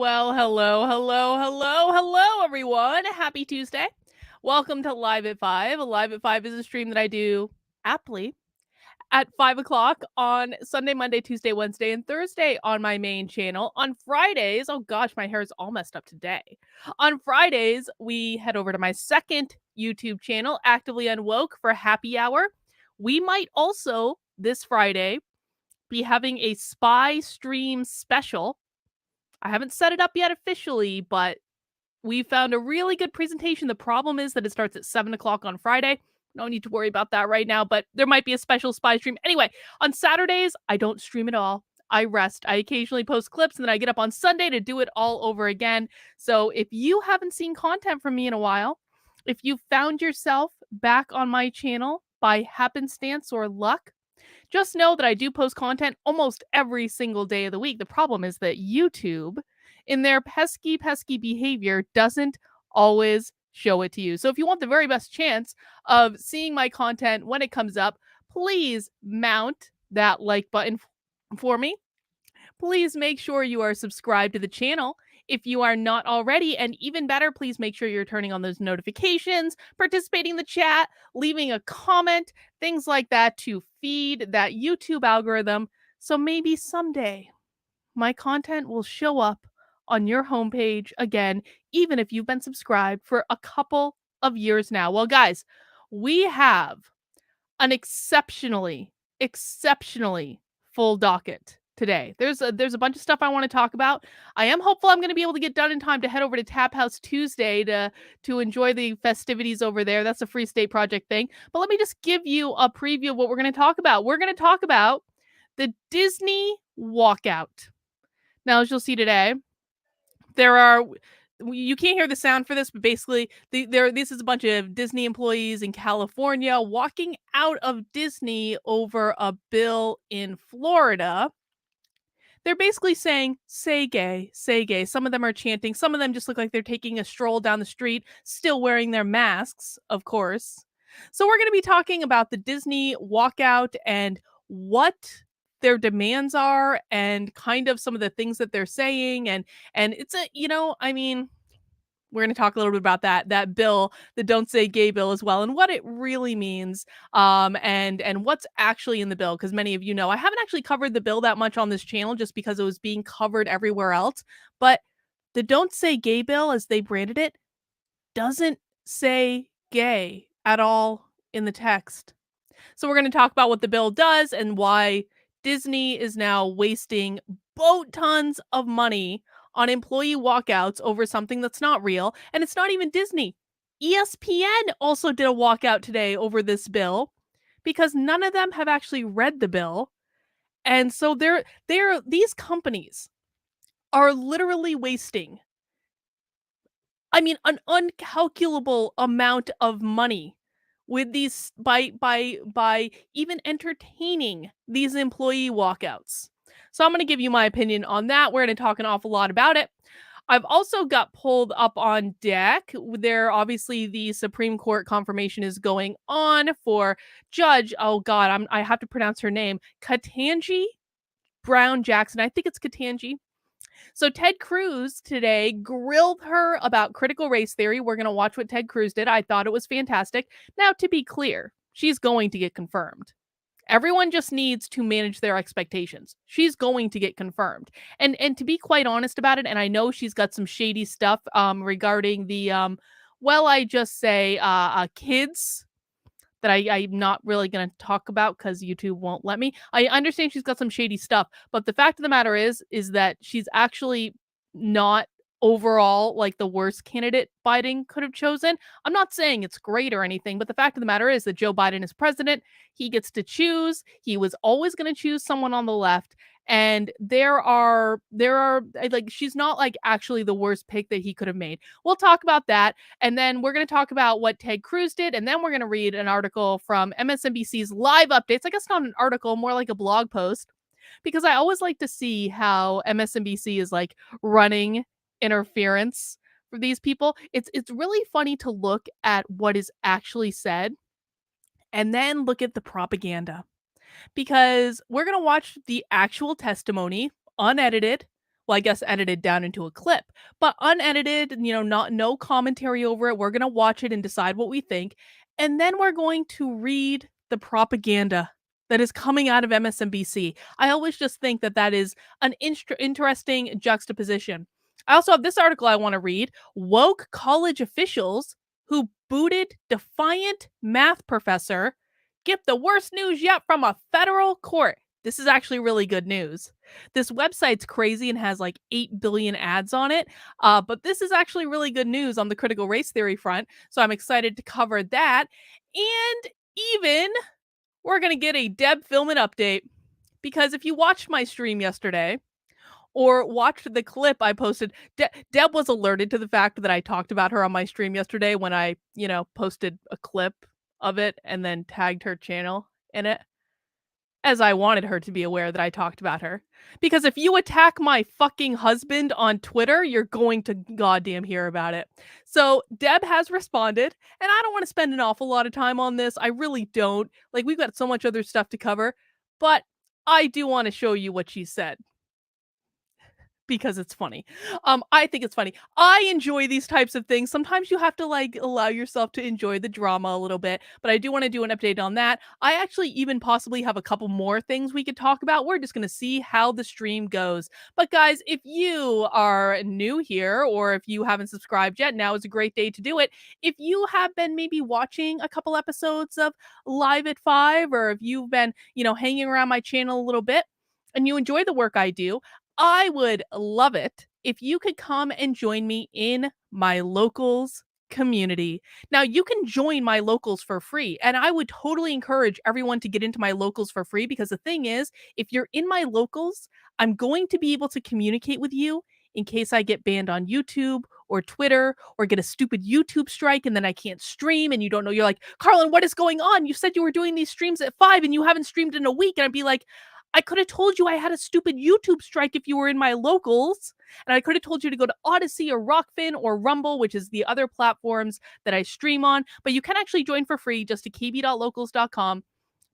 Well, hello, everyone. Happy Tuesday. Welcome to Live at 5. Live at 5 is a stream that I do aptly at 5 o'clock on Sunday, Monday, Tuesday, Wednesday, and Thursday on my main channel. On Fridays, oh gosh, my hair is all messed up today. On Fridays, we head over to my second YouTube channel, Actively Unwoke, for happy hour. We might also, this Friday, be having a spy stream special. I haven't set it up yet officially, but we found a really good presentation. The problem is that it starts at 7 o'clock on Friday. No need to worry about that right now, but there might be a special spy stream. Anyway, on Saturdays, I don't stream at all. I rest. I occasionally post clips and then I get up on Sunday to do it all over again. So if you haven't seen content from me in a while, if you found yourself back on my channel by happenstance or luck, just know that I do post content almost every single day of the week. The problem is that YouTube, in their pesky behavior, doesn't always show it to you. So if you want the very best chance of seeing my content when it comes up, please mount that like button for me. Please make sure you are subscribed to the channel if you are not already. And even better, please make sure you're turning on those notifications, participating in the chat, leaving a comment, things like that to feed that YouTube algorithm. So maybe someday my content will show up on your homepage again, even if you've been subscribed for a couple of years now. Well, guys, we have an exceptionally full docket today. There's a bunch of stuff I want to talk about. I am hopeful I'm going to be able to get done in time to head over to Tap House Tuesday to enjoy the festivities over there. That's a Free State Project thing. But let me just give you a preview of what we're going to talk about. We're going to talk about the Disney walkout. Now, as you'll see today, you can't hear the sound for this, but basically this is a bunch of Disney employees in California walking out of Disney over a bill in Florida. They're basically saying, say gay, say gay. Some of them are chanting. Some of them just look like they're taking a stroll down the street, still wearing their masks, of course. So we're going to be talking about the Disney walkout and what their demands are and kind of some of the things that they're saying. And it's we're going to talk a little bit about that bill, the Don't Say Gay bill as well, and what it really means, and what's actually in the bill. Because many of you know I haven't actually covered the bill that much on this channel just because it was being covered everywhere else. But the Don't Say Gay bill, as they branded it, doesn't say gay at all in the text. So we're going to talk about what the bill does and why Disney is now wasting boat tons of money on employee walkouts over something that's not real. And it's not even Disney. ESPN also did a walkout today over this bill because none of them have actually read the bill. And so these companies are literally wasting, an uncalculable amount of money with these by even entertaining these employee walkouts. So I'm going to give you my opinion on that. We're going to talk an awful lot about it. I've also got pulled up on deck. There, obviously, the Supreme Court confirmation is going on for Judge, oh God, I have to pronounce her name, Ketanji Brown Jackson. I think it's Ketanji. So Ted Cruz today grilled her about critical race theory. We're going to watch what Ted Cruz did. I thought it was fantastic. Now, to be clear, she's going to get confirmed. Everyone just needs to manage their expectations. She's going to get confirmed. And to be quite honest about it, and I know she's got some shady stuff regarding the, kids that I'm not really going to talk about because YouTube won't let me. I understand she's got some shady stuff, but the fact of the matter is that she's actually not overall like the worst candidate Biden could have chosen. I'm not saying it's great or anything, but the fact of the matter is that Joe Biden is president. He gets to choose. He was always going to choose someone on the left. And there are like, she's not like actually the worst pick that he could have made. We'll talk about that. And then we're going to talk about what Ted Cruz did. And then we're going to read an article from MSNBC's live updates. I guess not an article, more like a blog post, because I always like to see how MSNBC is like running interference for these people. It's really funny to look at what is actually said and then look at the propaganda, because we're going to watch the actual testimony unedited well, I guess edited down into a clip, but unedited, not no commentary over it. We're going to watch it and decide what we think. And then we're going to read the propaganda that is coming out of MSNBC. I always just think that that is an interesting juxtaposition. I also have this article I want to read. Woke college officials who booted defiant math professor get the worst news yet from a federal court. This is actually really good news. This website's crazy and has like 8 billion ads on it, but this is actually really good news on the critical race theory front, so I'm excited to cover that. And even we're going to get a Deb Filman update, because if you watched my stream yesterday or watched the clip I posted, Deb was alerted to the fact that I talked about her on my stream yesterday when I, posted a clip of it and then tagged her channel in it, as I wanted her to be aware that I talked about her. Because if you attack my fucking husband on Twitter, you're going to goddamn hear about it. So Deb has responded, and I don't want to spend an awful lot of time on this. I really don't. Like, we've got so much other stuff to cover, but I do want to show you what she said, because it's funny. I think it's funny. I enjoy these types of things. Sometimes you have to like allow yourself to enjoy the drama a little bit, but I do want to do an update on that. I actually even possibly have a couple more things we could talk about. We're just going to see how the stream goes. But guys, if you are new here or if you haven't subscribed yet, now is a great day to do it. If you have been maybe watching a couple episodes of Live at 5, or if you've been, hanging around my channel a little bit and you enjoy the work I do, I would love it if you could come and join me in my locals community. Now, you can join my locals for free, and I would totally encourage everyone to get into my locals for free, because the thing is, if you're in my locals, I'm going to be able to communicate with you in case I get banned on YouTube or Twitter or get a stupid YouTube strike and then I can't stream and you don't know. You're like, Carlin, what is going on? You said you were doing these streams at 5 and you haven't streamed in a week. And I'd be like, I could have told you I had a stupid YouTube strike if you were in my locals. And I could have told you to go to Odyssey or Rockfin or Rumble, which is the other platforms that I stream on. But you can actually join for free just to kb.locals.com.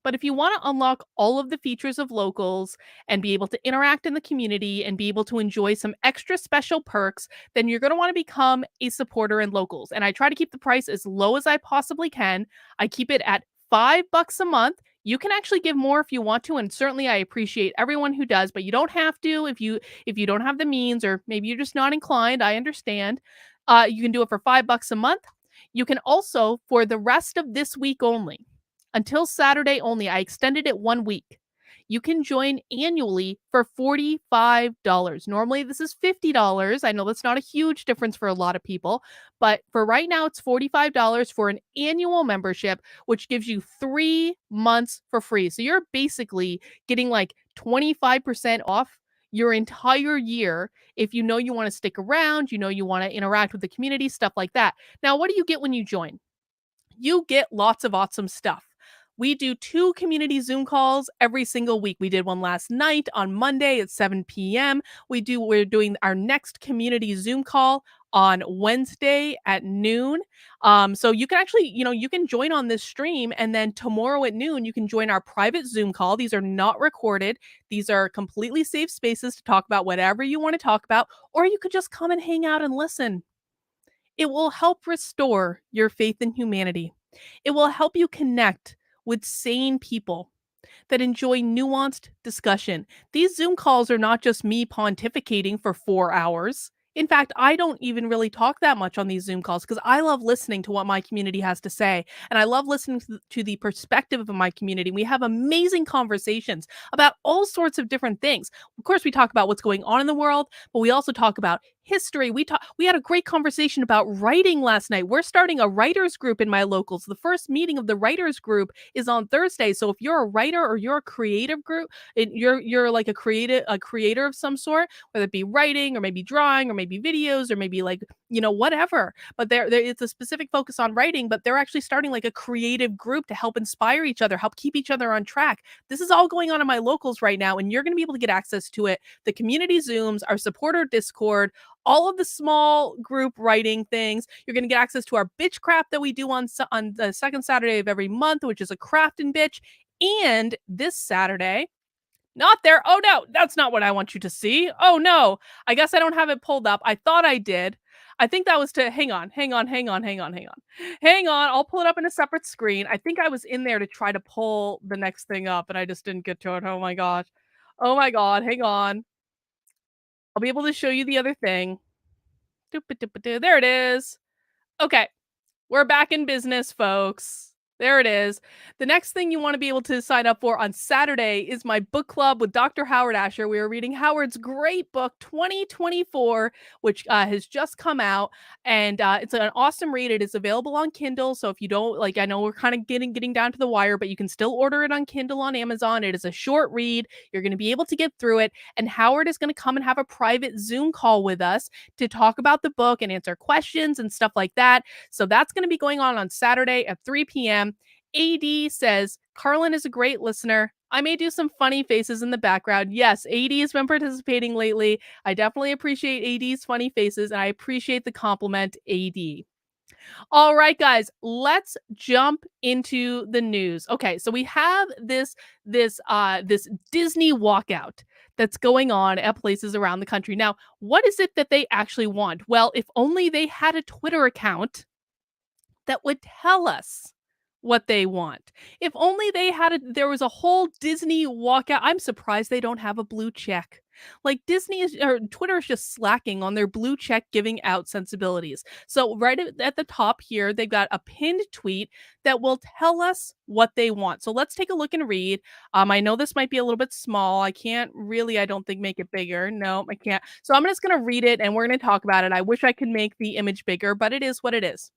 But if you want to unlock all of the features of locals and be able to interact in the community and be able to enjoy some extra special perks, then you're going to want to become a supporter in locals. And I try to keep the price as low as I possibly can. I keep it at $5 a month. You can actually give more if you want to, and certainly I appreciate everyone who does, but you don't have to if you don't have the means, or maybe you're just not inclined. I understand. You can do it for $5 a month. You can also, for the rest of this week only, until Saturday only, I extended it 1 week. You can join annually for $45. Normally, this is $50. I know that's not a huge difference for a lot of people, but for right now, it's $45 for an annual membership, which gives you 3 months for free. So you're basically getting like 25% off your entire year if you know you want to stick around, you want to interact with the community, stuff like that. Now, what do you get when you join? You get lots of awesome stuff. We do 2 community Zoom calls every single week. We did one last night on Monday at 7 p.m. We're doing our next community Zoom call on Wednesday at noon. So you can actually, you can join on this stream, and then tomorrow at noon, you can join our private Zoom call. These are not recorded. These are completely safe spaces to talk about whatever you want to talk about, or you could just come and hang out and listen. It will help restore your faith in humanity. It will help you connect with sane people that enjoy nuanced discussion. These Zoom calls are not just me pontificating for 4 hours. In fact, I don't even really talk that much on these Zoom calls because I love listening to what my community has to say. And I love listening to the perspective of my community. We have amazing conversations about all sorts of different things. Of course, we talk about what's going on in the world, but we also talk about history. We had a great conversation about writing last night. We're starting a writers group in my locals. The first meeting of the writers group is on Thursday. So if you're a writer or you're a creative group, you're like a creator of some sort, whether it be writing or maybe drawing or maybe videos or maybe like, whatever. But there it's a specific focus on writing, but they're actually starting like a creative group to help inspire each other, help keep each other on track. This is all going on in my locals right now, and you're going to be able to get access to it. The community Zooms, our supporter Discord, all of the small group writing things. You're going to get access to our bitch crap that we do on the second Saturday of every month, which is a craft and bitch. And this Saturday, Not there. Oh no, that's not what I want you to see. Oh no. I guess I don't have it pulled up. I thought I did. I think that was to hang on, hang on, hang on, hang on, hang on. Hang on. I'll pull it up in a separate screen. I think I was in there to try to pull the next thing up and I just didn't get to it. Oh my gosh. Oh my god. Hang on. I'll be able to show you the other thing. There it is. Okay. We're back in business, folks. There it is. The next thing you want to be able to sign up for on Saturday is my book club with Dr. Howard Asher. We are reading Howard's great book, 2024, which has just come out. And it's an awesome read. It is available on Kindle. So if you don't like, I know we're kind of getting down to the wire, but you can still order it on Kindle on Amazon. It is a short read. You're going to be able to get through it. And Howard is going to come and have a private Zoom call with us to talk about the book and answer questions and stuff like that. So that's going to be going on Saturday at 3 p.m. AD says, Carlin is a great listener. I may do some funny faces in the background. Yes, AD has been participating lately. I definitely appreciate AD's funny faces, and I appreciate the compliment, AD. All right, guys, let's jump into the news. Okay, so we have this Disney walkout that's going on at places around the country. Now, what is it that they actually want? Well, if only they had a Twitter account that would tell us what they want. If only there was a whole Disney walkout. I'm surprised they don't have a blue check. Like Disney is or Twitter is just slacking on their blue check giving out sensibilities. So right at the top here, they've got a pinned tweet that will tell us what they want. So let's take a look and read. I know this might be a little bit small. I can't really, I don't think, make it bigger. No, I can't. So I'm just going to read it and we're going to talk about it. I wish I could make the image bigger, but it is what it is.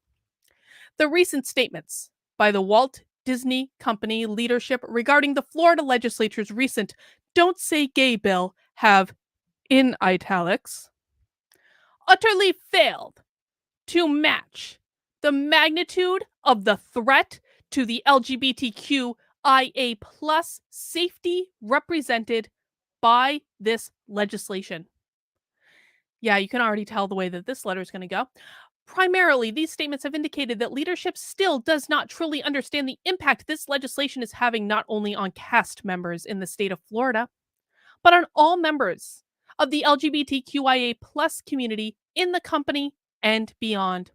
The recent statements by the Walt Disney Company leadership regarding the Florida legislature's recent Don't Say Gay bill have, in italics, utterly failed to match the magnitude of the threat to the LGBTQIA plus safety represented by this legislation. Yeah, you can already tell the way that this letter is going to go. Primarily, these statements have indicated that leadership still does not truly understand the impact this legislation is having not only on cast members in the state of Florida, but on all members of the LGBTQIA plus community in the company and beyond.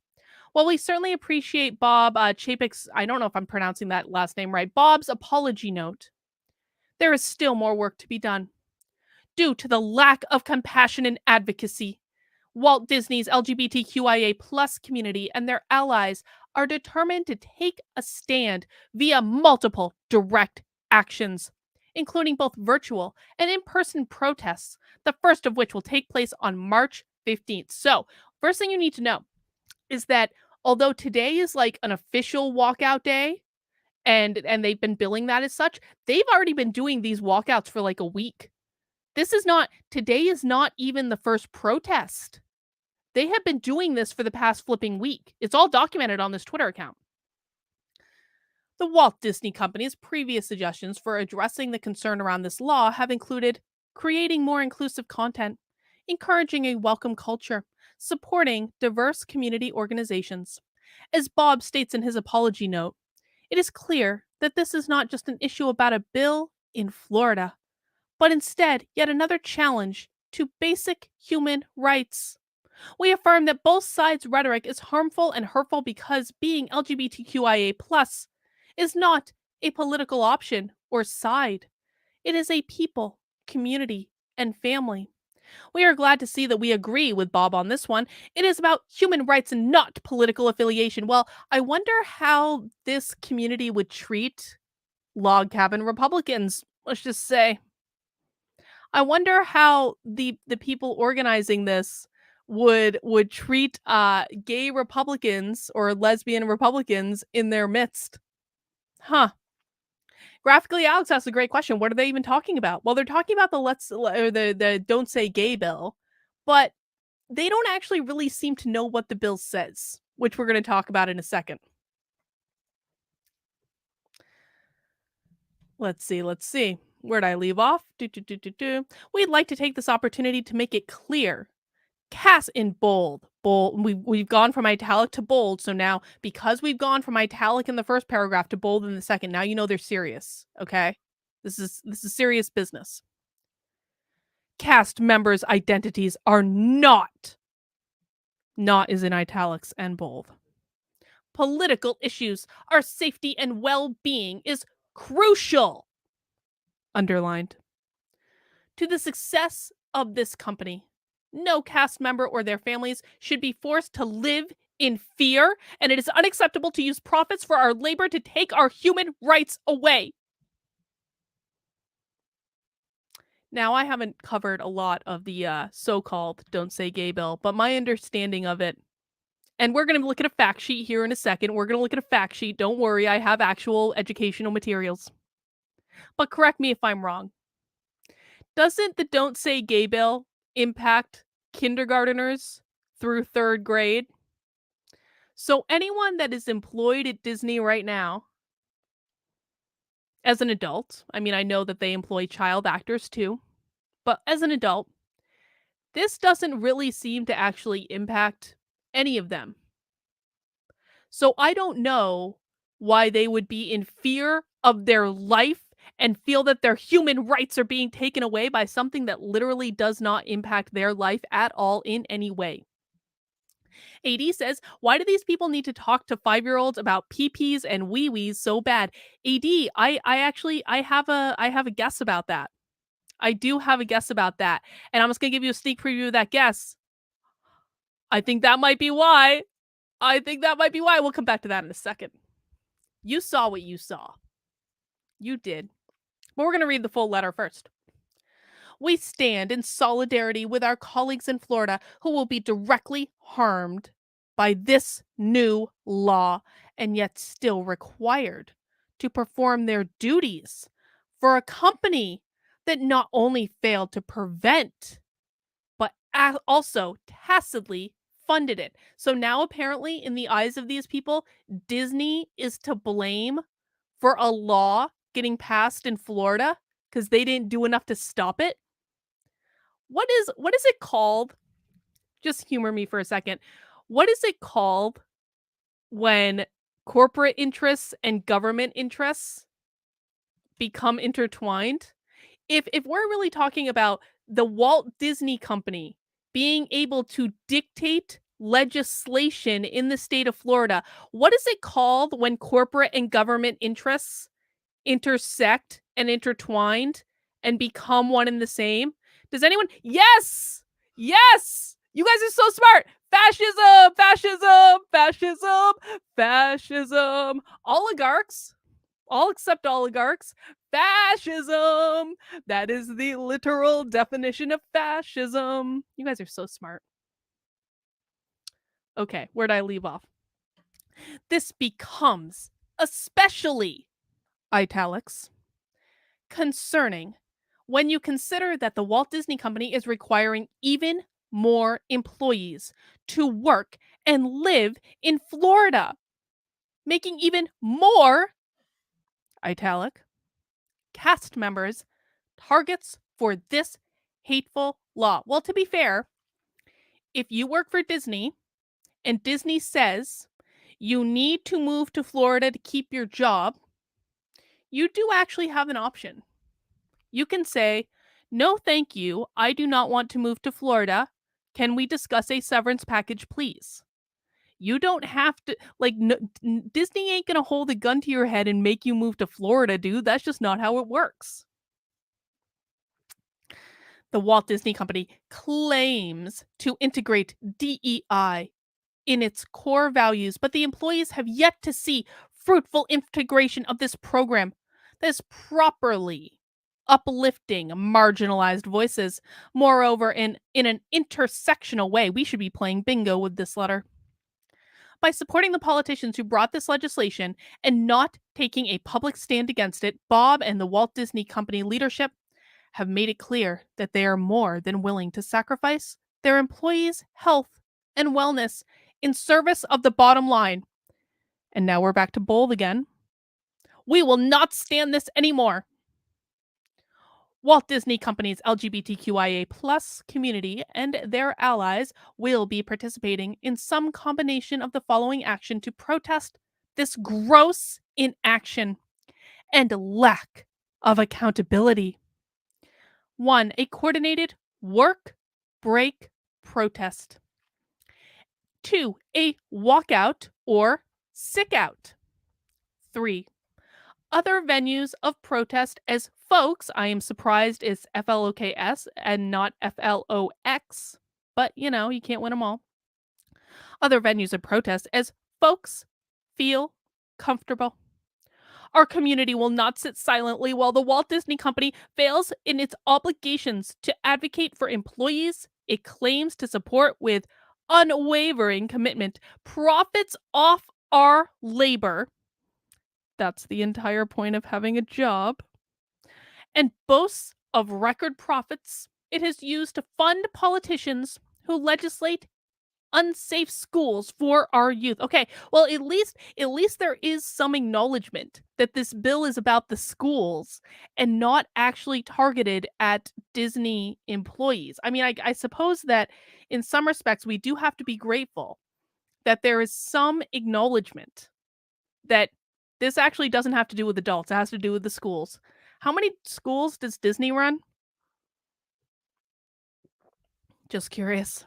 While we certainly appreciate Bob Chapek's, I don't know if I'm pronouncing that last name right, Bob's apology note, there is still more work to be done. Due to the lack of compassion and advocacy, Walt Disney's LGBTQIA plus community and their allies are determined to take a stand via multiple direct actions, including both virtual and in-person protests, the first of which will take place on March 15th. So, first thing you need to know is that although today is like an official walkout day, and they've been billing that as such, they've already been doing these walkouts for like a week. Today is not even the first protest. They have been doing this for the past flipping week. It's all documented on this Twitter account. The Walt Disney Company's previous suggestions for addressing the concern around this law have included creating more inclusive content, encouraging a welcome culture, supporting diverse community organizations. As Bob states in his apology note, it is clear that this is not just an issue about a bill in Florida, but instead yet another challenge to basic human rights. We affirm that both sides' rhetoric is harmful and hurtful because being LGBTQIA plus is not a political option or side. It is a people, community, and family. We are glad to see that we agree with Bob on this one. It is about human rights and not political affiliation. Well, I wonder how this community would treat log cabin Republicans, let's just say. I wonder how the people organizing this would treat gay Republicans or lesbian Republicans in their midst. Huh. Graphically Alex asks a great question. What are they even talking about? Well, they're talking about the Don't Say Gay bill, but they don't actually really seem to know what the bill says, which we're going to talk about in a second. Let's see. Where'd I leave off? We'd like to take this opportunity to make it clear. Cast in bold. We've gone from italic to bold. So now, because we've gone from italic in the first paragraph to bold in the second, now you know they're serious. Okay, this is serious business. Cast members' identities are not is in italics and bold. Political issues, our safety and well-being is crucial, underlined, to the success of this company. No cast member or their families should be forced to live in fear, and it is unacceptable to use profits for our labor to take our human rights away. Now, I haven't covered a lot of the so-called Don't Say Gay bill, but my understanding of it, and we're going to look at a fact sheet here in a second. We're going to look at a fact sheet. Don't worry, I have actual educational materials. But correct me if I'm wrong. Doesn't the Don't Say Gay bill impact kindergarteners through 3rd grade? So anyone that is employed at Disney right now as an adult, I mean, I know that they employ child actors too, but as an adult, this doesn't really seem to actually impact any of them. So I don't know why they would be in fear of their life and feel that their human rights are being taken away by something that literally does not impact their life at all in any way. AD says, why do these people need to talk to 5-year-olds about Peepees and weewees so bad? AD, I have a guess about that. I do have a guess about that. And I'm just gonna give you a sneak preview of that guess. I think that might be why. I think that might be why. We'll come back to that in a second. You saw what you saw. You did. But we're gonna read the full letter first. We stand in solidarity with our colleagues in Florida who will be directly harmed by this new law and yet still required to perform their duties for a company that not only failed to prevent, but also tacitly funded it. So now, apparently, in the eyes of these people, Disney is to blame for a law getting passed in Florida because they didn't do enough to stop it. What is it called? Just humor me for a second. What is it called when corporate interests and government interests become intertwined? If we're really talking about the Walt Disney Company being able to dictate legislation in the state of Florida, what is it called when corporate and government interests intersect and intertwined and become one and the same? Does anyone? Yes! Yes! You guys are so smart. Fascism, fascism, fascism, fascism. Oligarchs, all except oligarchs. Fascism. That is the literal definition of fascism. You guys are so smart. Okay, where'd I leave off? This becomes especially italics concerning when you consider that the Walt Disney Company is requiring even more employees to work and live in Florida, making even more italic cast members targets for this hateful law. Well, to be fair, if you work for Disney and Disney says you need to move to Florida to keep your job, you do actually have an option. You can say, no, thank you. I do not want to move to Florida. Can we discuss a severance package, please? You don't have to, like, no, Disney ain't going to hold a gun to your head and make you move to Florida, dude. That's just not how it works. The Walt Disney Company claims to integrate DEI in its core values, but the employees have yet to see fruitful integration of this program that is properly uplifting marginalized voices. Moreover, in an intersectional way, we should be playing bingo with this letter. By supporting the politicians who brought this legislation and not taking a public stand against it, Bob and the Walt Disney Company leadership have made it clear that they are more than willing to sacrifice their employees' health and wellness in service of the bottom line. And now we're back to bold again. We will not stand this anymore. Walt Disney Company's LGBTQIA plus community and their allies will be participating in some combination of the following action to protest this gross inaction and lack of accountability. 1. A coordinated work, break, protest. 2, a walkout or sick out. 3, other venues of protest as folks. I am surprised it's FLOKS and not FLOX, but you can't win them all. Other venues of protest as folks feel comfortable. Our community will not sit silently while the Walt Disney Company fails in its obligations to advocate for employees it claims to support with unwavering commitment. Profits off our labor. That's the entire point of having a job. And boasts of record profits it has used to fund politicians who legislate unsafe schools for our youth. Okay, well at least there is some acknowledgement that this bill is about the schools and not actually targeted at Disney employees. I mean, I suppose that in some respects we do have to be grateful that there is some acknowledgement that this actually doesn't have to do with adults. It has to do with the schools. How many schools does Disney run? Just curious.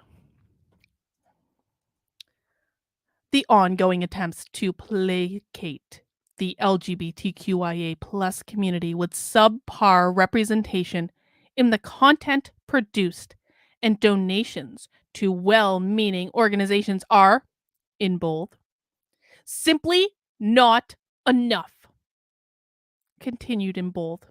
The ongoing attempts to placate the LGBTQIA plus community with subpar representation in the content produced and donations to well-meaning organizations are, in bold, simply not enough. Continued in bold.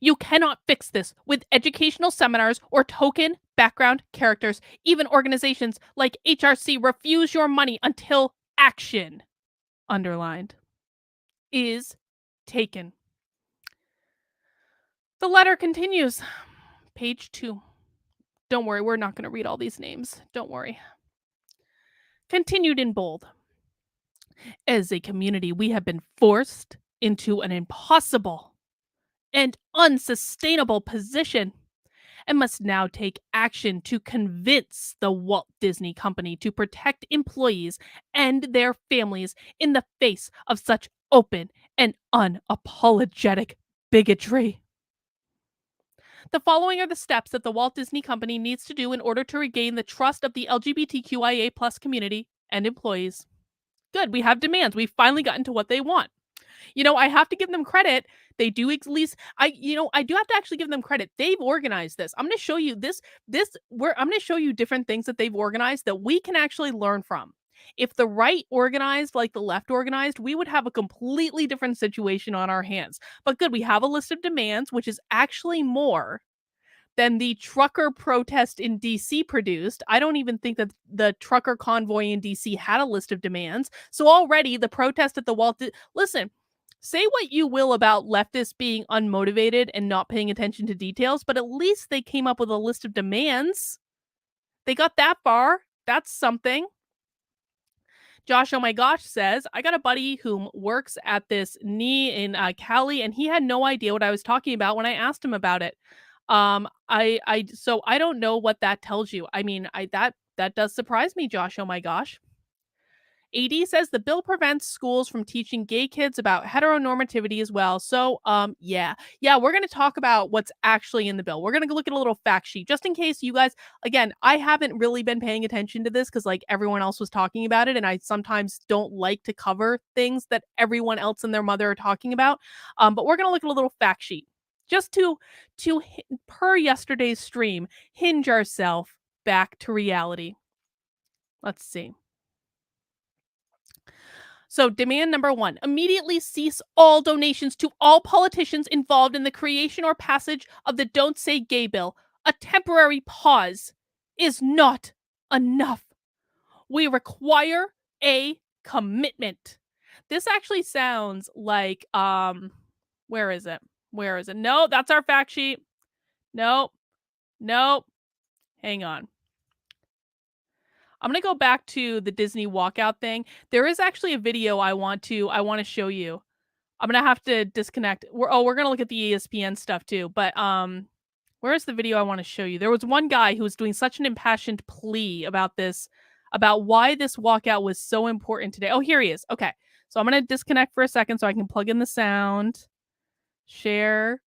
You cannot fix this with educational seminars or token background characters. Even organizations like HRC refuse your money until action, underlined, is taken. The letter continues. Page 2. Don't worry, we're not going to read all these names. Don't worry. Continued in bold. As a community, we have been forced into an impossible and unsustainable position and must now take action to convince the Walt Disney Company to protect employees and their families in the face of such open and unapologetic bigotry. The following are the steps that the Walt Disney Company needs to do in order to regain the trust of the LGBTQIA plus community and employees. Good, we have demands. We've finally gotten to what they want. I have to give them credit. They do at least I do have to actually give them credit. They've organized this. I'm going to show you I'm going to show you different things that they've organized that we can actually learn from. If the right organized like the left organized, we would have a completely different situation on our hands. But good, we have a list of demands, which is actually more than the trucker protest in DC produced. I don't even think that the trucker convoy in DC had a list of demands. So already the protest at the listen, say what you will about leftists being unmotivated and not paying attention to details, but at least they came up with a list of demands. They got that far. That's something. Josh, oh my gosh, says, I got a buddy who works at this knee in Cali, and he had no idea what I was talking about when I asked him about it. So I don't know what that tells you. I mean, that does surprise me, Josh. Oh my gosh. AD says the bill prevents schools from teaching gay kids about heteronormativity as well. So, yeah, we're going to talk about what's actually in the bill. We're going to look at a little fact sheet just in case you guys, again, I haven't really been paying attention to this because like everyone else was talking about it. And I sometimes don't like to cover things that everyone else and their mother are talking about. But we're going to look at a little fact sheet just to per yesterday's stream, hinge ourselves back to reality. Let's see. So, demand number 1, immediately cease all donations to all politicians involved in the creation or passage of the Don't Say Gay bill. A temporary pause is not enough. We require a commitment. This actually sounds like, where is it? No, that's our fact sheet. Nope. Hang on. I'm going to go back to the Disney walkout thing. There is actually a video I want to show you. I'm going to have to disconnect. We're going to look at the ESPN stuff too. But where's the video I want to show you? There was one guy who was doing such an impassioned plea about this, about why this walkout was so important today. Oh, here he is. Okay. So I'm going to disconnect for a second so I can plug in the sound. Share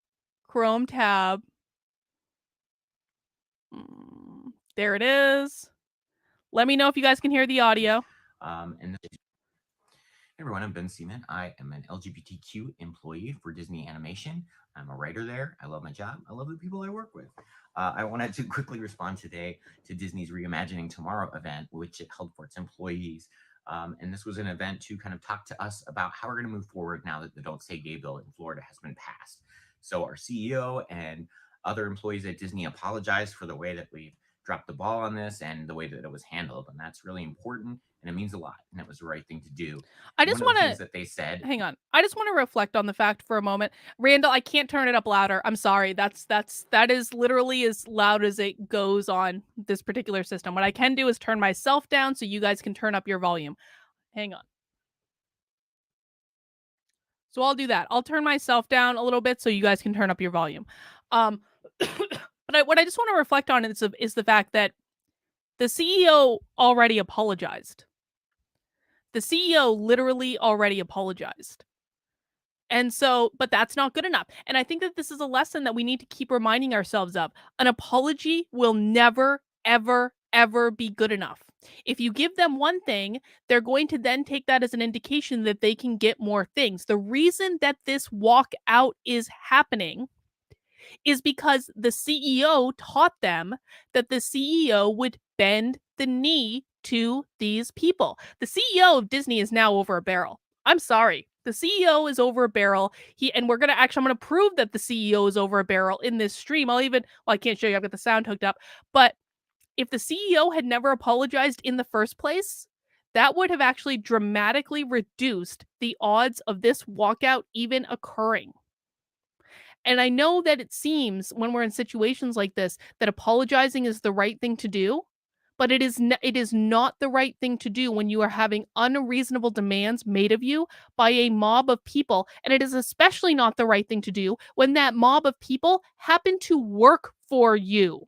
Chrome tab. There it is. Let me know if you guys can hear the audio. Hey everyone, I'm Ben Seaman. I am an LGBTQ employee for Disney Animation. I'm a writer there. I love my job. I love the people I work with. I wanted to quickly respond today to Disney's Reimagining Tomorrow event, which it held for its employees. And this was an event to kind of talk to us about how we're going to move forward now that the Don't Say Gay bill in Florida has been passed. So our CEO and other employees at Disney apologized for the way that we've dropped the ball on this and the way that it was handled. And that's really important and it means a lot. And it was the right thing to do. I And just one of the want things to that they said, hang on. I just want to reflect on the fact for a moment. Randall, I can't turn it up louder. I'm sorry. That is literally as loud as it goes on this particular system. What I can do is turn myself down so you guys can turn up your volume. Hang on. So I'll do that. I'll turn myself down a little bit so you guys can turn up your volume. But what I just want to reflect on is the fact that the CEO already apologized. The CEO literally already apologized. And so, but that's not good enough. And I think that this is a lesson that we need to keep reminding ourselves of. An apology will never, ever, ever be good enough. If you give them one thing, they're going to then take that as an indication that they can get more things. The reason that this walkout is happening is because the CEO taught them that the CEO would bend the knee to these people. The CEO of Disney is now over a barrel. I'm sorry. The CEO is over a barrel. I'm gonna prove that the CEO is over a barrel in this stream. I can't show you, I've got the sound hooked up. But if the CEO had never apologized in the first place, that would have actually dramatically reduced the odds of this walkout even occurring. And I know that it seems when we're in situations like this that apologizing is the right thing to do, but it is not the right thing to do when you are having unreasonable demands made of you by a mob of people, and it is especially not the right thing to do when that mob of people happen to work for you.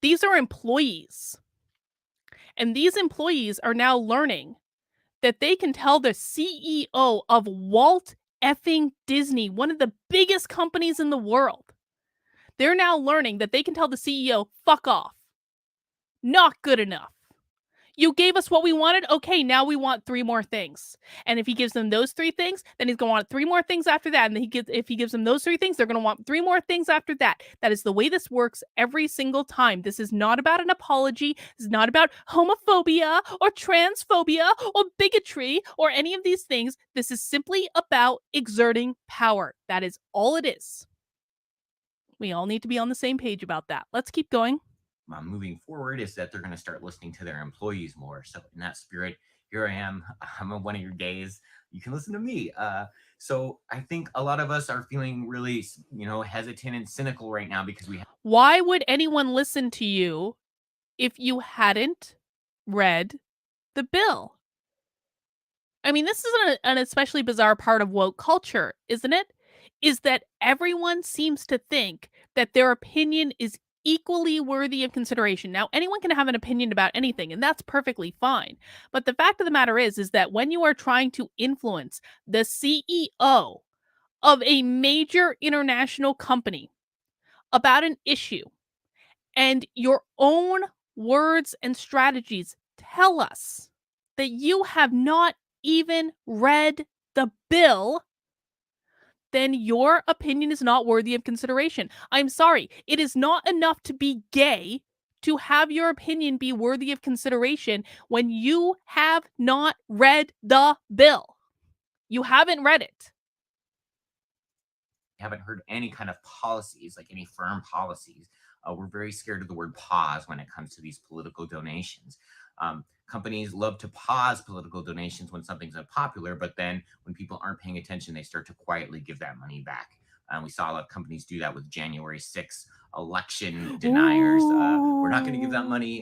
These are employees. And these employees are now learning that they can tell the CEO of Walt effing Disney, one of the biggest companies in the world. They're now learning that they can tell the CEO, fuck off. Not good enough. You gave us what we wanted. Okay, now we want 3 more things. And if he gives them those 3 things, then he's going to want 3 more things after that. And then if he gives them those 3 things, they're going to want 3 more things after that. That is the way this works every single time. This is not about an apology. This is not about homophobia or transphobia or bigotry or any of these things. This is simply about exerting power. That is all it is. We all need to be on the same page about that. Let's keep going. moving forward is that they're going to start listening to their employees more. So in that spirit, here I am. I'm on one of your days. You can listen to me. So I think a lot of us are feeling really, hesitant and cynical right now because we have. Why would anyone listen to you if you hadn't read the bill? I mean, this is an especially bizarre part of woke culture, isn't it? Is that everyone seems to think that their opinion is equally worthy of consideration. Now, anyone can have an opinion about anything, and that's perfectly fine. But the fact of the matter is that when you are trying to influence the CEO of a major international company about an issue, and your own words and strategies tell us that you have not even read the bill, then your opinion is not worthy of consideration. I'm sorry. It is not enough to be gay to have your opinion be worthy of consideration when you have not read the bill. You haven't read it. Haven't heard any kind of policies, like any firm policies. We're very scared of the word pause when it comes to these political donations. Companies love to pause political donations when something's unpopular, but then when people aren't paying attention, they start to quietly give that money back. We saw a lot of companies do that with January 6th election deniers. We're not going to give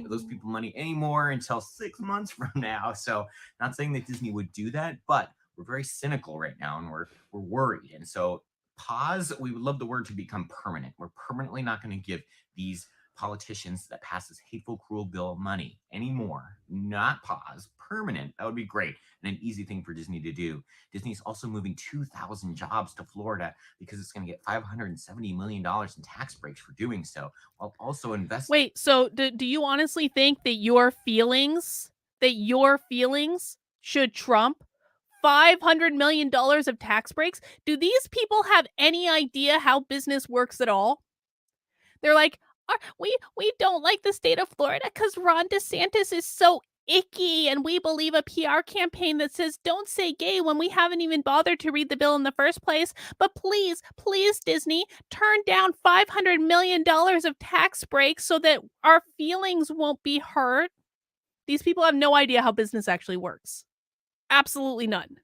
those people money anymore until 6 months from now. So, not saying that Disney would do that, but we're very cynical right now and we're worried. And so, pause, we would love the word to become permanent. We're permanently not going to give these politicians that pass this hateful, cruel bill money anymore. Not pause, permanent, that would be great and an easy thing for Disney to do. Disney's also moving 2,000 jobs to Florida because it's going to get $570 million in tax breaks for doing so, while also investing. Wait, so do you honestly think that your feelings should trump $500 million of tax breaks? Do these people have any idea how business works at all? They're like, we don't like the state of Florida because Ron DeSantis is so icky, and we believe a PR campaign that says don't say gay when we haven't even bothered to read the bill in the first place. But please, please, Disney, turn down $500 million of tax breaks so that our feelings won't be hurt. These people have no idea how business actually works. Absolutely none.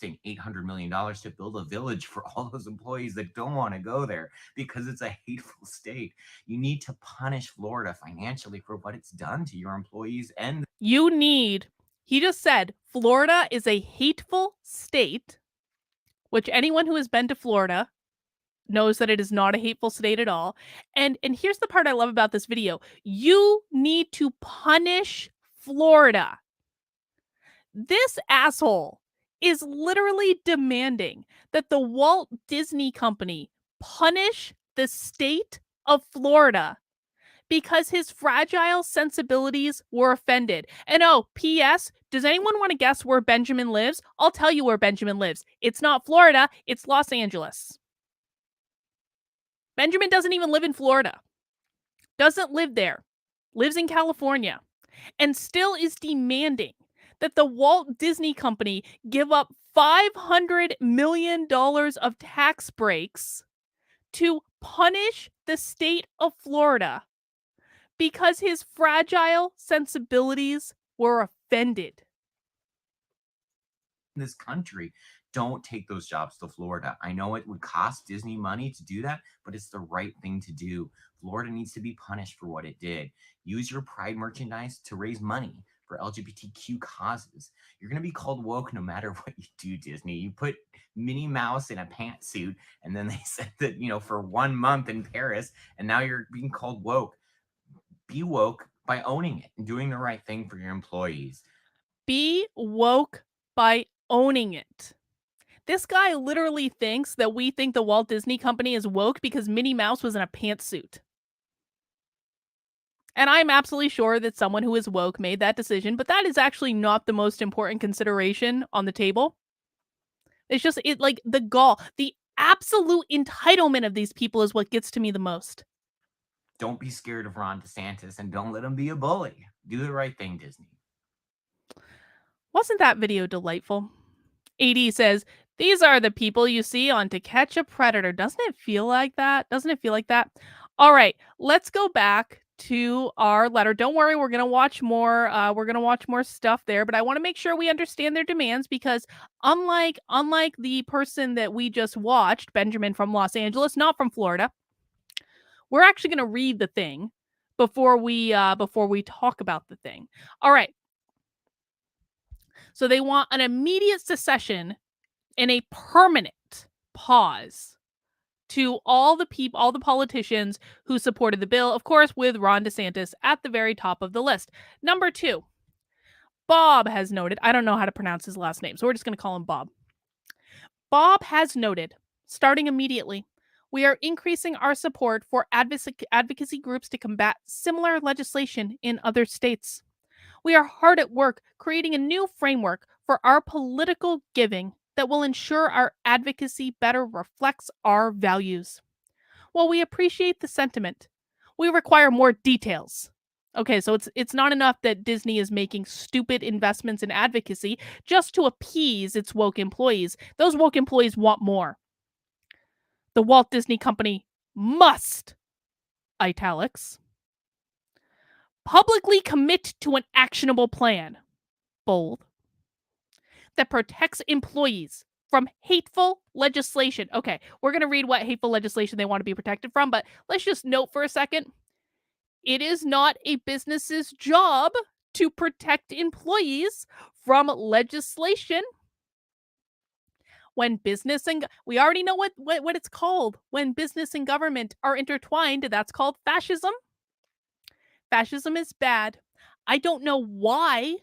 $800 million to build a village for all those employees that don't want to go there because it's a hateful state. You need to punish Florida financially for what it's done to your employees. And he just said Florida is a hateful state, which anyone who has been to Florida knows that it is not a hateful state at all. And here's the part I love about this video. You need to punish Florida. This asshole is literally demanding that the Walt Disney Company punish the state of Florida because his fragile sensibilities were offended. And oh, P.S., does anyone want to guess where Benjamin lives? I'll tell you where Benjamin lives. It's not Florida, it's Los Angeles. Benjamin doesn't even live in Florida. Doesn't live there. Lives in California. And still is demanding that the Walt Disney Company give up $500 million of tax breaks to punish the state of Florida because his fragile sensibilities were offended. this country, don't take those jobs to Florida. I know it would cost Disney money to do that, but it's the right thing to do. Florida needs to be punished for what it did. Use your Pride merchandise to raise money for LGBTQ causes. You're going to be called woke no matter what you do, Disney. You put Minnie Mouse in a pantsuit, and then they said that, for 1 month in Paris, and now you're being called woke. Be woke by owning it and doing the right thing for your employees. Be woke by owning it. This guy literally thinks that we think the Walt Disney Company is woke because Minnie Mouse was in a pantsuit. And I'm absolutely sure that someone who is woke made that decision, but that is actually not the most important consideration on the table. It's just the gall, the absolute entitlement of these people is what gets to me the most. Don't be scared of Ron DeSantis and don't let him be a bully. Do the right thing, Disney. Wasn't that video delightful? AD says, these are the people you see on To Catch a Predator. Doesn't it feel like that? Doesn't it feel like that? All right, let's go back to our letter. Don't worry, we're gonna watch more. We're gonna watch more stuff there, but I want to make sure we understand their demands because unlike the person that we just watched, Benjamin from Los Angeles, not from Florida, we're actually gonna read the thing before we talk about the thing. All right. So they want an immediate secession and a permanent pause to all the politicians who supported the bill, of course, with Ron DeSantis at the very top of the list. Number 2, Bob has noted, I don't know how to pronounce his last name, so we're just going to call him Bob. Bob has noted, starting immediately, we are increasing our support for advocacy groups to combat similar legislation in other states. We are hard at work creating a new framework for our political giving that will ensure our advocacy better reflects our values. While we appreciate the sentiment, we require more details. Okay, so it's not enough that Disney is making stupid investments in advocacy just to appease its woke employees. Those woke employees want more. The Walt Disney Company must, italics, publicly commit to an actionable plan, bold, that protects employees from hateful legislation. Okay, we're going to read what hateful legislation they want to be protected from, but let's just note for a second, it is not a business's job to protect employees from legislation. When business and we already know what it's called. When business and government are intertwined, that's called fascism. Fascism is bad. I don't know why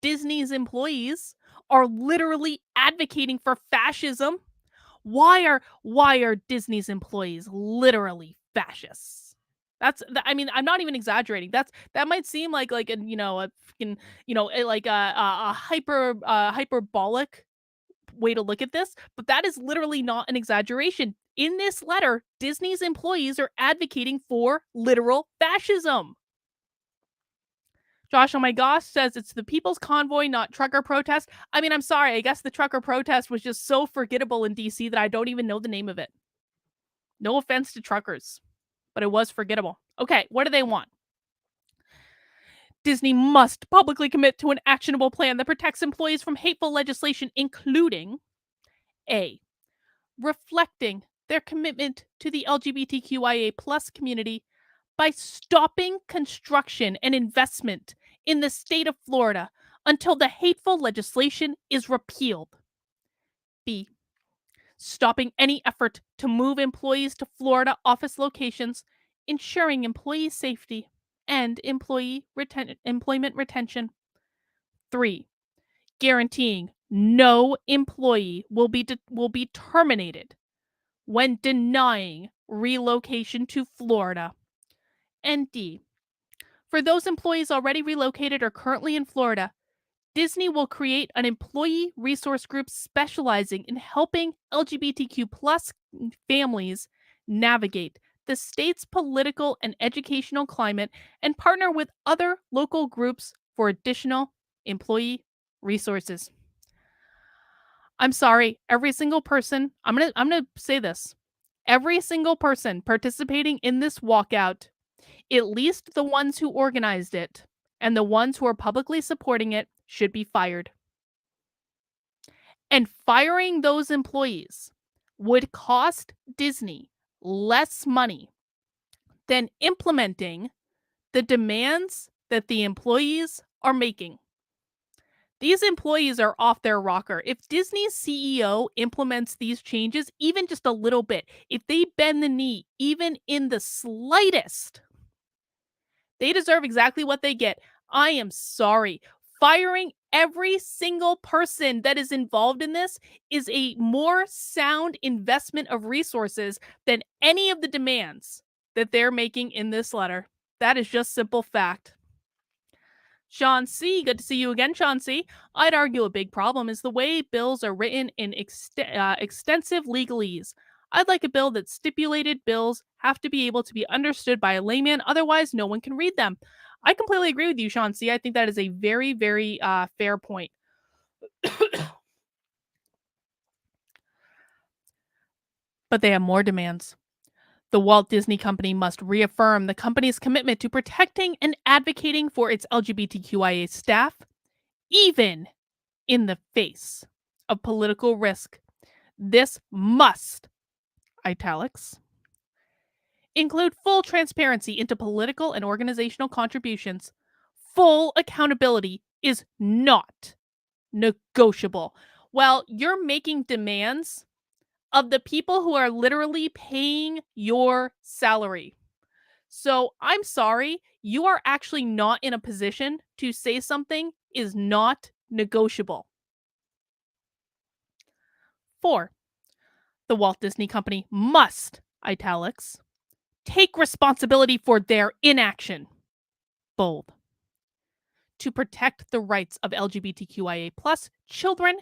Disney's employees are literally advocating for fascism. Why are Disney's employees literally fascists? I mean, I'm not even exaggerating. That might seem like a a freaking like a hyperbolic way to look at this, but that is literally not an exaggeration. In this letter, Disney's employees are advocating for literal fascism. Josh, oh my gosh, says it's the People's Convoy, not trucker protest. I mean, I'm sorry. I guess the trucker protest was just so forgettable in DC that I don't even know the name of it. No offense to truckers, but it was forgettable. Okay, what do they want? Disney must publicly commit to an actionable plan that protects employees from hateful legislation, including A, reflecting their commitment to the LGBTQIA plus community by stopping construction and investment in the state of Florida until the hateful legislation is repealed. B, stopping any effort to move employees to Florida office locations, ensuring employee safety and employment retention. 3, guaranteeing no employee will be terminated when denying relocation to Florida. And D, for those employees already relocated or currently in Florida, Disney will create an employee resource group specializing in helping LGBTQ plus families navigate the state's political and educational climate and partner with other local groups for additional employee resources. I'm sorry, every single person, I'm going to say this. Every single person participating in this walkout, at least the ones who organized it and the ones who are publicly supporting it, should be fired. And firing those employees would cost Disney less money than implementing the demands that the employees are making. These employees are off their rocker. If Disney's CEO implements these changes even just a little bit, if they bend the knee even in the slightest, they deserve exactly what they get. I am sorry. Firing every single person that is involved in this is a more sound investment of resources than any of the demands that they're making in this letter. That is just simple fact. Sean C., good to see you again, Sean C. I'd argue a big problem is the way bills are written in extensive legalese. I'd like a bill that stipulated bills have to be able to be understood by a layman, otherwise no one can read them. I completely agree with you, Sean C. I think that is a very, very fair point. But they have more demands. The Walt Disney Company must reaffirm the company's commitment to protecting and advocating for its LGBTQIA staff, even in the face of political risk. This must, italics, include full transparency into political and organizational contributions. Full accountability is not negotiable. Well, you're making demands of the people who are literally paying your salary. So I'm sorry, you are actually not in a position to say something is not negotiable. 4, the Walt Disney Company must, italics, take responsibility for their inaction. Bold. To protect the rights of LGBTQIA plus children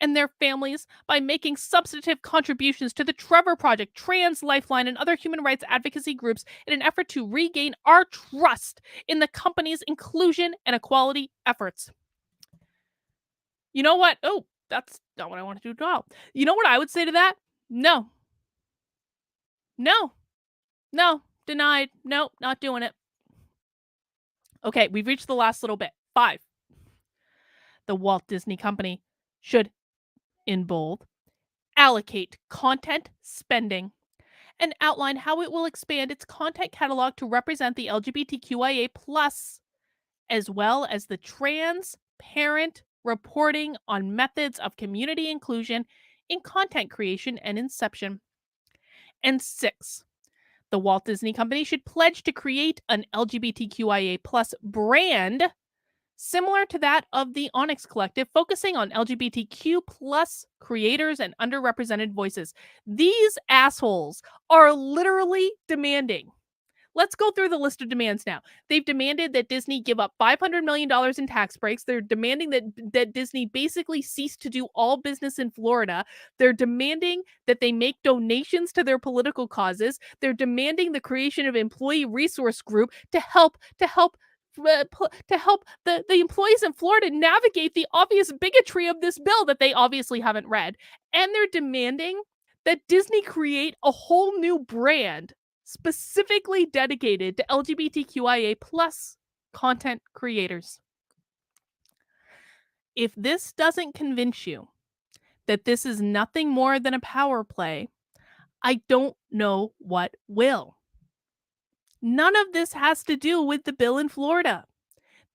and their families by making substantive contributions to the Trevor Project, Trans Lifeline, and other human rights advocacy groups in an effort to regain our trust in the company's inclusion and equality efforts. You know what? Oh, that's not what I wanted to do at all. You know what I would say to that? No. No. No. Denied. Nope, not doing it. Okay, we've reached the last little bit. 5. The Walt Disney Company should, in bold, allocate content spending and outline how it will expand its content catalog to represent the LGBTQIA plus, as well as the transparent reporting on methods of community inclusion in content creation and inception. And 6, the Walt Disney Company should pledge to create an LGBTQIA plus brand similar to that of the Onyx Collective, focusing on LGBTQ plus creators and underrepresented voices. These assholes are literally demanding. Let's go through the list of demands now. They've demanded that Disney give up $500 million in tax breaks. They're demanding that Disney basically cease to do all business in Florida. They're demanding that they make donations to their political causes. They're demanding the creation of employee resource group to help the employees in Florida navigate the obvious bigotry of this bill that they obviously haven't read. And they're demanding that Disney create a whole new brand specifically dedicated to LGBTQIA plus content creators. If this doesn't convince you that this is nothing more than a power play, I don't know what will. None of this has to do with the bill in Florida.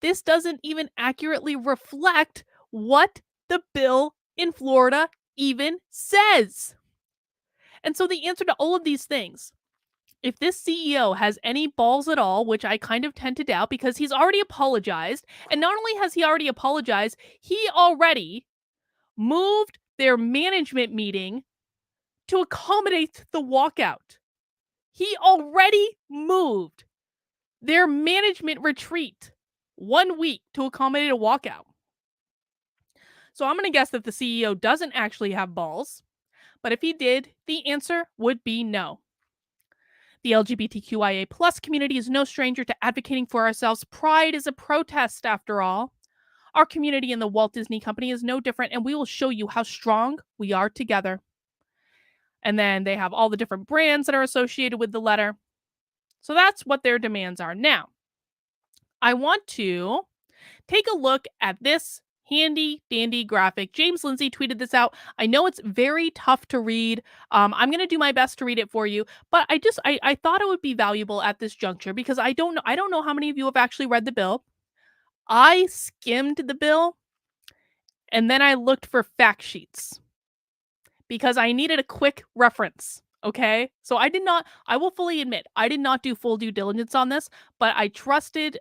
This doesn't even accurately reflect what the bill in Florida even says. And so the answer to all of these things, if this CEO has any balls at all, which I kind of tend to doubt because he's already apologized, and not only has he already apologized, he already moved their management meeting to accommodate the walkout. He already moved their management retreat 1 week to accommodate a walkout. So I'm going to guess that the CEO doesn't actually have balls, but if he did, the answer would be no. The LGBTQIA plus community is no stranger to advocating for ourselves. Pride is a protest, after all. Our community in the Walt Disney Company is no different, and we will show you how strong we are together. And then they have all the different brands that are associated with the letter. So that's what their demands are. Now, I want to take a look at this handy dandy graphic. James Lindsay tweeted this out. I know it's very tough to read. I'm going to do my best to read it for you, but I thought it would be valuable at this juncture because I don't know how many of you have actually read the bill. I skimmed the bill and then I looked for fact sheets because I needed a quick reference. Okay. So I will fully admit, I did not do full due diligence on this, but I trusted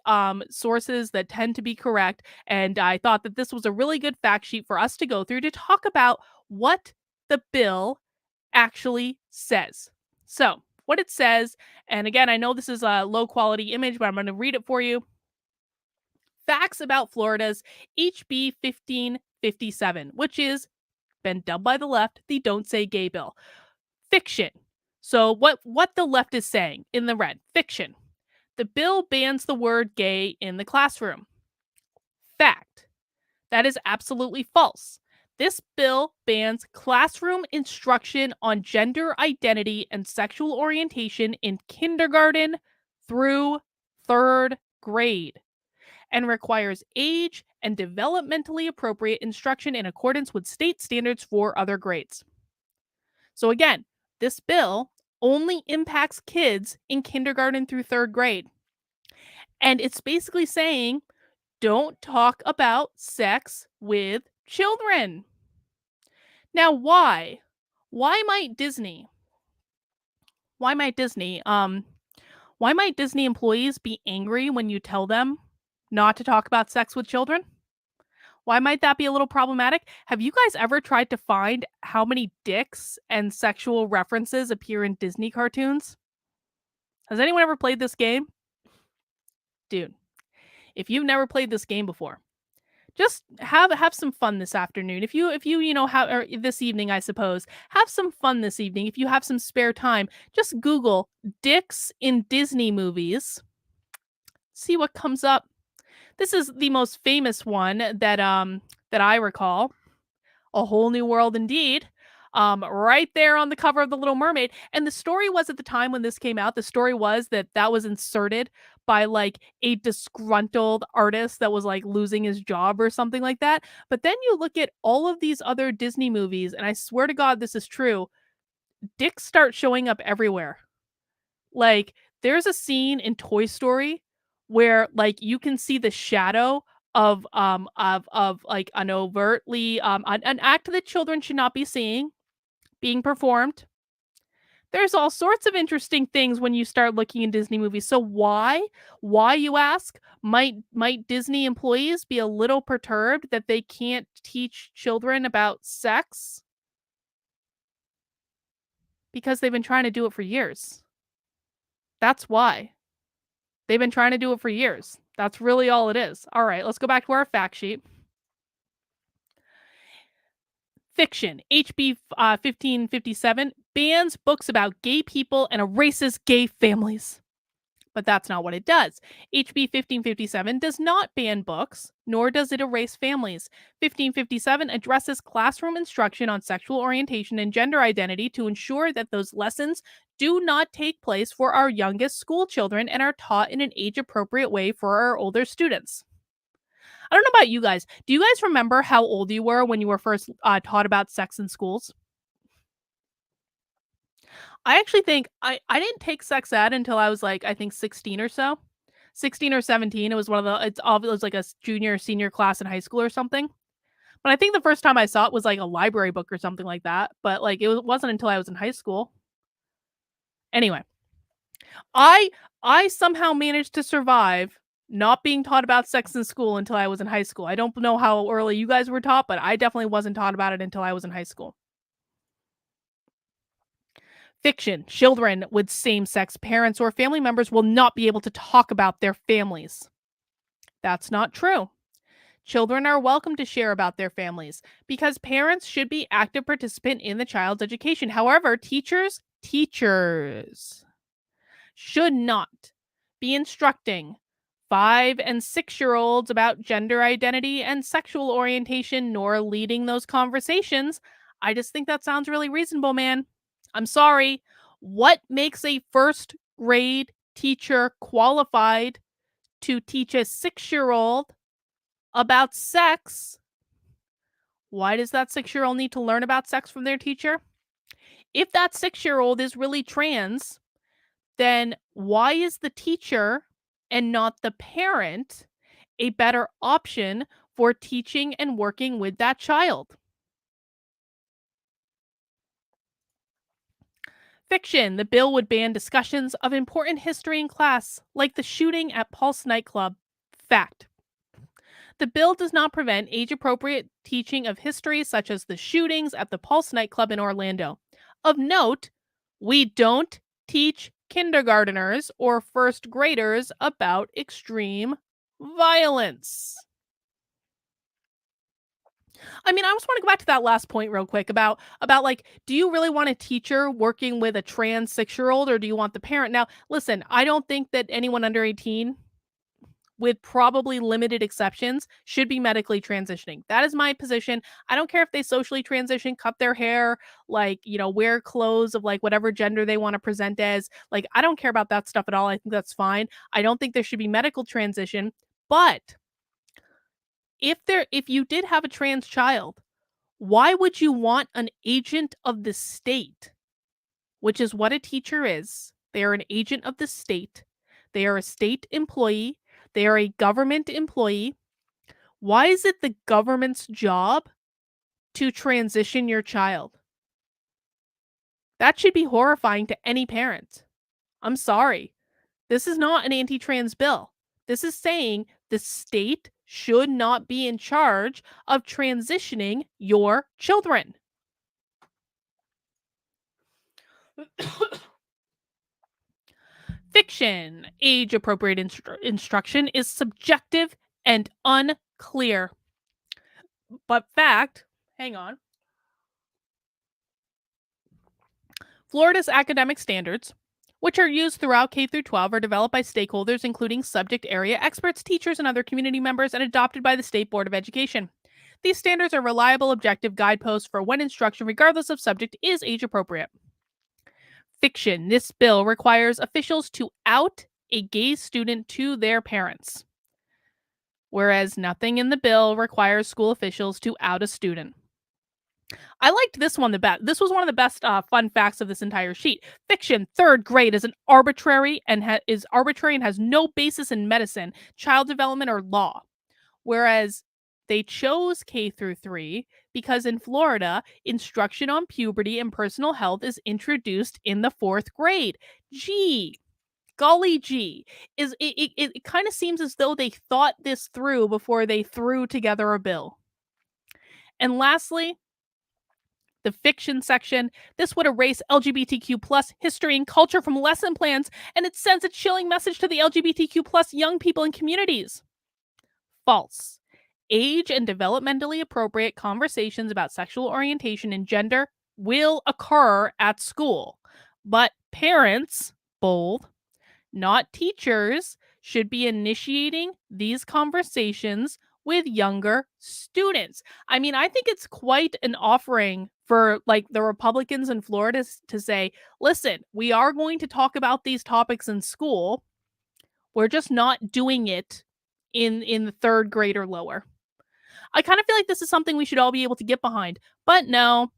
sources that tend to be correct. And I thought that this was a really good fact sheet for us to go through to talk about what the bill actually says. So, what it says, and again, I know this is a low quality image, but I'm going to read it for you. Facts about Florida's HB 1557, which is been dubbed by the left the Don't Say Gay bill. Fiction. So what the left is saying in the red, fiction. The bill bans the word gay in the classroom. Fact. That is absolutely false. This bill bans classroom instruction on gender identity and sexual orientation in kindergarten through 3rd grade and requires age and developmentally appropriate instruction in accordance with state standards for other grades. So again, this bill only impacts kids in kindergarten through 3rd grade. And it's basically saying, don't talk about sex with children. Now, why? Why might Disney employees be angry when you tell them not to talk about sex with children? Why might that be a little problematic? Have you guys ever tried to find how many dicks and sexual references appear in Disney cartoons? Has anyone ever played this game? Dude, if you've never played this game before, just have some fun this afternoon. If you know how, or this evening, I suppose, have some fun this evening. If you have some spare time, just Google dicks in Disney movies. See what comes up. This is the most famous one that I recall. A Whole New World indeed. Right there on the cover of The Little Mermaid. And the story was at the time when this came out, the story was that was inserted by like a disgruntled artist that was like losing his job or something like that. But then you look at all of these other Disney movies, and I swear to God, this is true. Dicks start showing up everywhere. Like there's a scene in Toy Story where like you can see the shadow of like an overtly an act that children should not be seeing being performed. There's all sorts of interesting things when you start looking in Disney movies. So why you ask? Might Disney employees be a little perturbed that they can't teach children about sex? Because they've been trying to do it for years. That's why. They've been trying to do it for years. That's really all it is. All right, let's go back to our fact sheet. Fiction, HB 1557, bans books about gay people and erases gay families. But that's not what it does. HB 1557 does not ban books, nor does it erase families. 1557 addresses classroom instruction on sexual orientation and gender identity to ensure that those lessons do not take place for our youngest school children and are taught in an age appropriate way for our older students. I don't know about you guys. Do you guys remember how old you were when you were first taught about sex in schools? I actually think I didn't take sex ed until I was like, I think 16 or so. 16 or 17. It was one of the it was like a junior senior class in high school or something. But I think the first time I saw it was like a library book or something like that. But like wasn't until I was in high school. Anyway, I I somehow managed to survive not being taught about sex in school until I was in high school. I don't know how early you guys were taught, but I definitely wasn't taught about it until I was in high school. Fiction, children with same sex parents or family members will not be able to talk about their families. That's not true. Children are welcome to share about their families because parents should be active participant in the child's education. However, teachers should not be instructing 5 and 6-year-olds about gender identity and sexual orientation nor leading those conversations. I just think that sounds really reasonable, man. I'm sorry. What makes a first grade teacher qualified to teach a 6-year-old about sex? Why does that 6-year-old need to learn about sex from their teacher? If that 6-year-old is really trans, then why is the teacher and not the parent a better option for teaching and working with that child? Fiction. The bill would ban discussions of important history in class, like the shooting at Pulse nightclub. Fact. The bill does not prevent age appropriate teaching of history, such as the shootings at the Pulse nightclub in Orlando. Of note, we don't teach kindergarteners or first graders about extreme violence. I mean, I just want to go back to that last point real quick about like, do you really want a teacher working with a trans 6-year-old or do you want the parent? Now, listen, I don't think that anyone under 18, with probably limited exceptions, should be medically transitioning. That is my position. I don't care if they socially transition, cut their hair, like, wear clothes of like whatever gender they want to present as. Like, I don't care about that stuff at all. I think that's fine. I don't think there should be medical transition, but if you did have a trans child, why would you want an agent of the state, which is what a teacher is? They are an agent of the state. They are a state employee. They are a government employee. Why is it the government's job to transition your child? That should be horrifying to any parent. I'm sorry. This is not an anti-trans bill. This is saying the state should not be in charge of transitioning your children. Fiction. Age appropriate instruction is subjective and unclear. But fact, hang on. Florida's academic standards, which are used throughout K through 12, are developed by stakeholders including subject area experts, teachers, and other community members and adopted by the State Board of Education. These standards are reliable, objective guideposts for when instruction, regardless of subject, is age appropriate. Fiction. This bill requires officials to out a gay student to their parents, whereas nothing in the bill requires school officials to out a student. I liked this one the best. This was one of the best fun facts of this entire sheet. Fiction, 3rd grade is arbitrary and has no basis in medicine, child development, or law. Whereas they chose K through 3 because in Florida, instruction on puberty and personal health is introduced in the 4th grade. Gee, golly gee. It kind of seems as though they thought this through before they threw together a bill. And lastly, the fiction section. This would erase LGBTQ plus history and culture from lesson plans, and it sends a chilling message to the LGBTQ plus young people and communities. False. Age and developmentally appropriate conversations about sexual orientation and gender will occur at school, but parents, bold, not teachers, should be initiating these conversations with younger students. I mean, I think it's quite an offering for like the Republicans in Florida to say, listen, we are going to talk about these topics in school. We're just not doing it in the 3rd grade or lower. I kind of feel like this is something we should all be able to get behind. But no,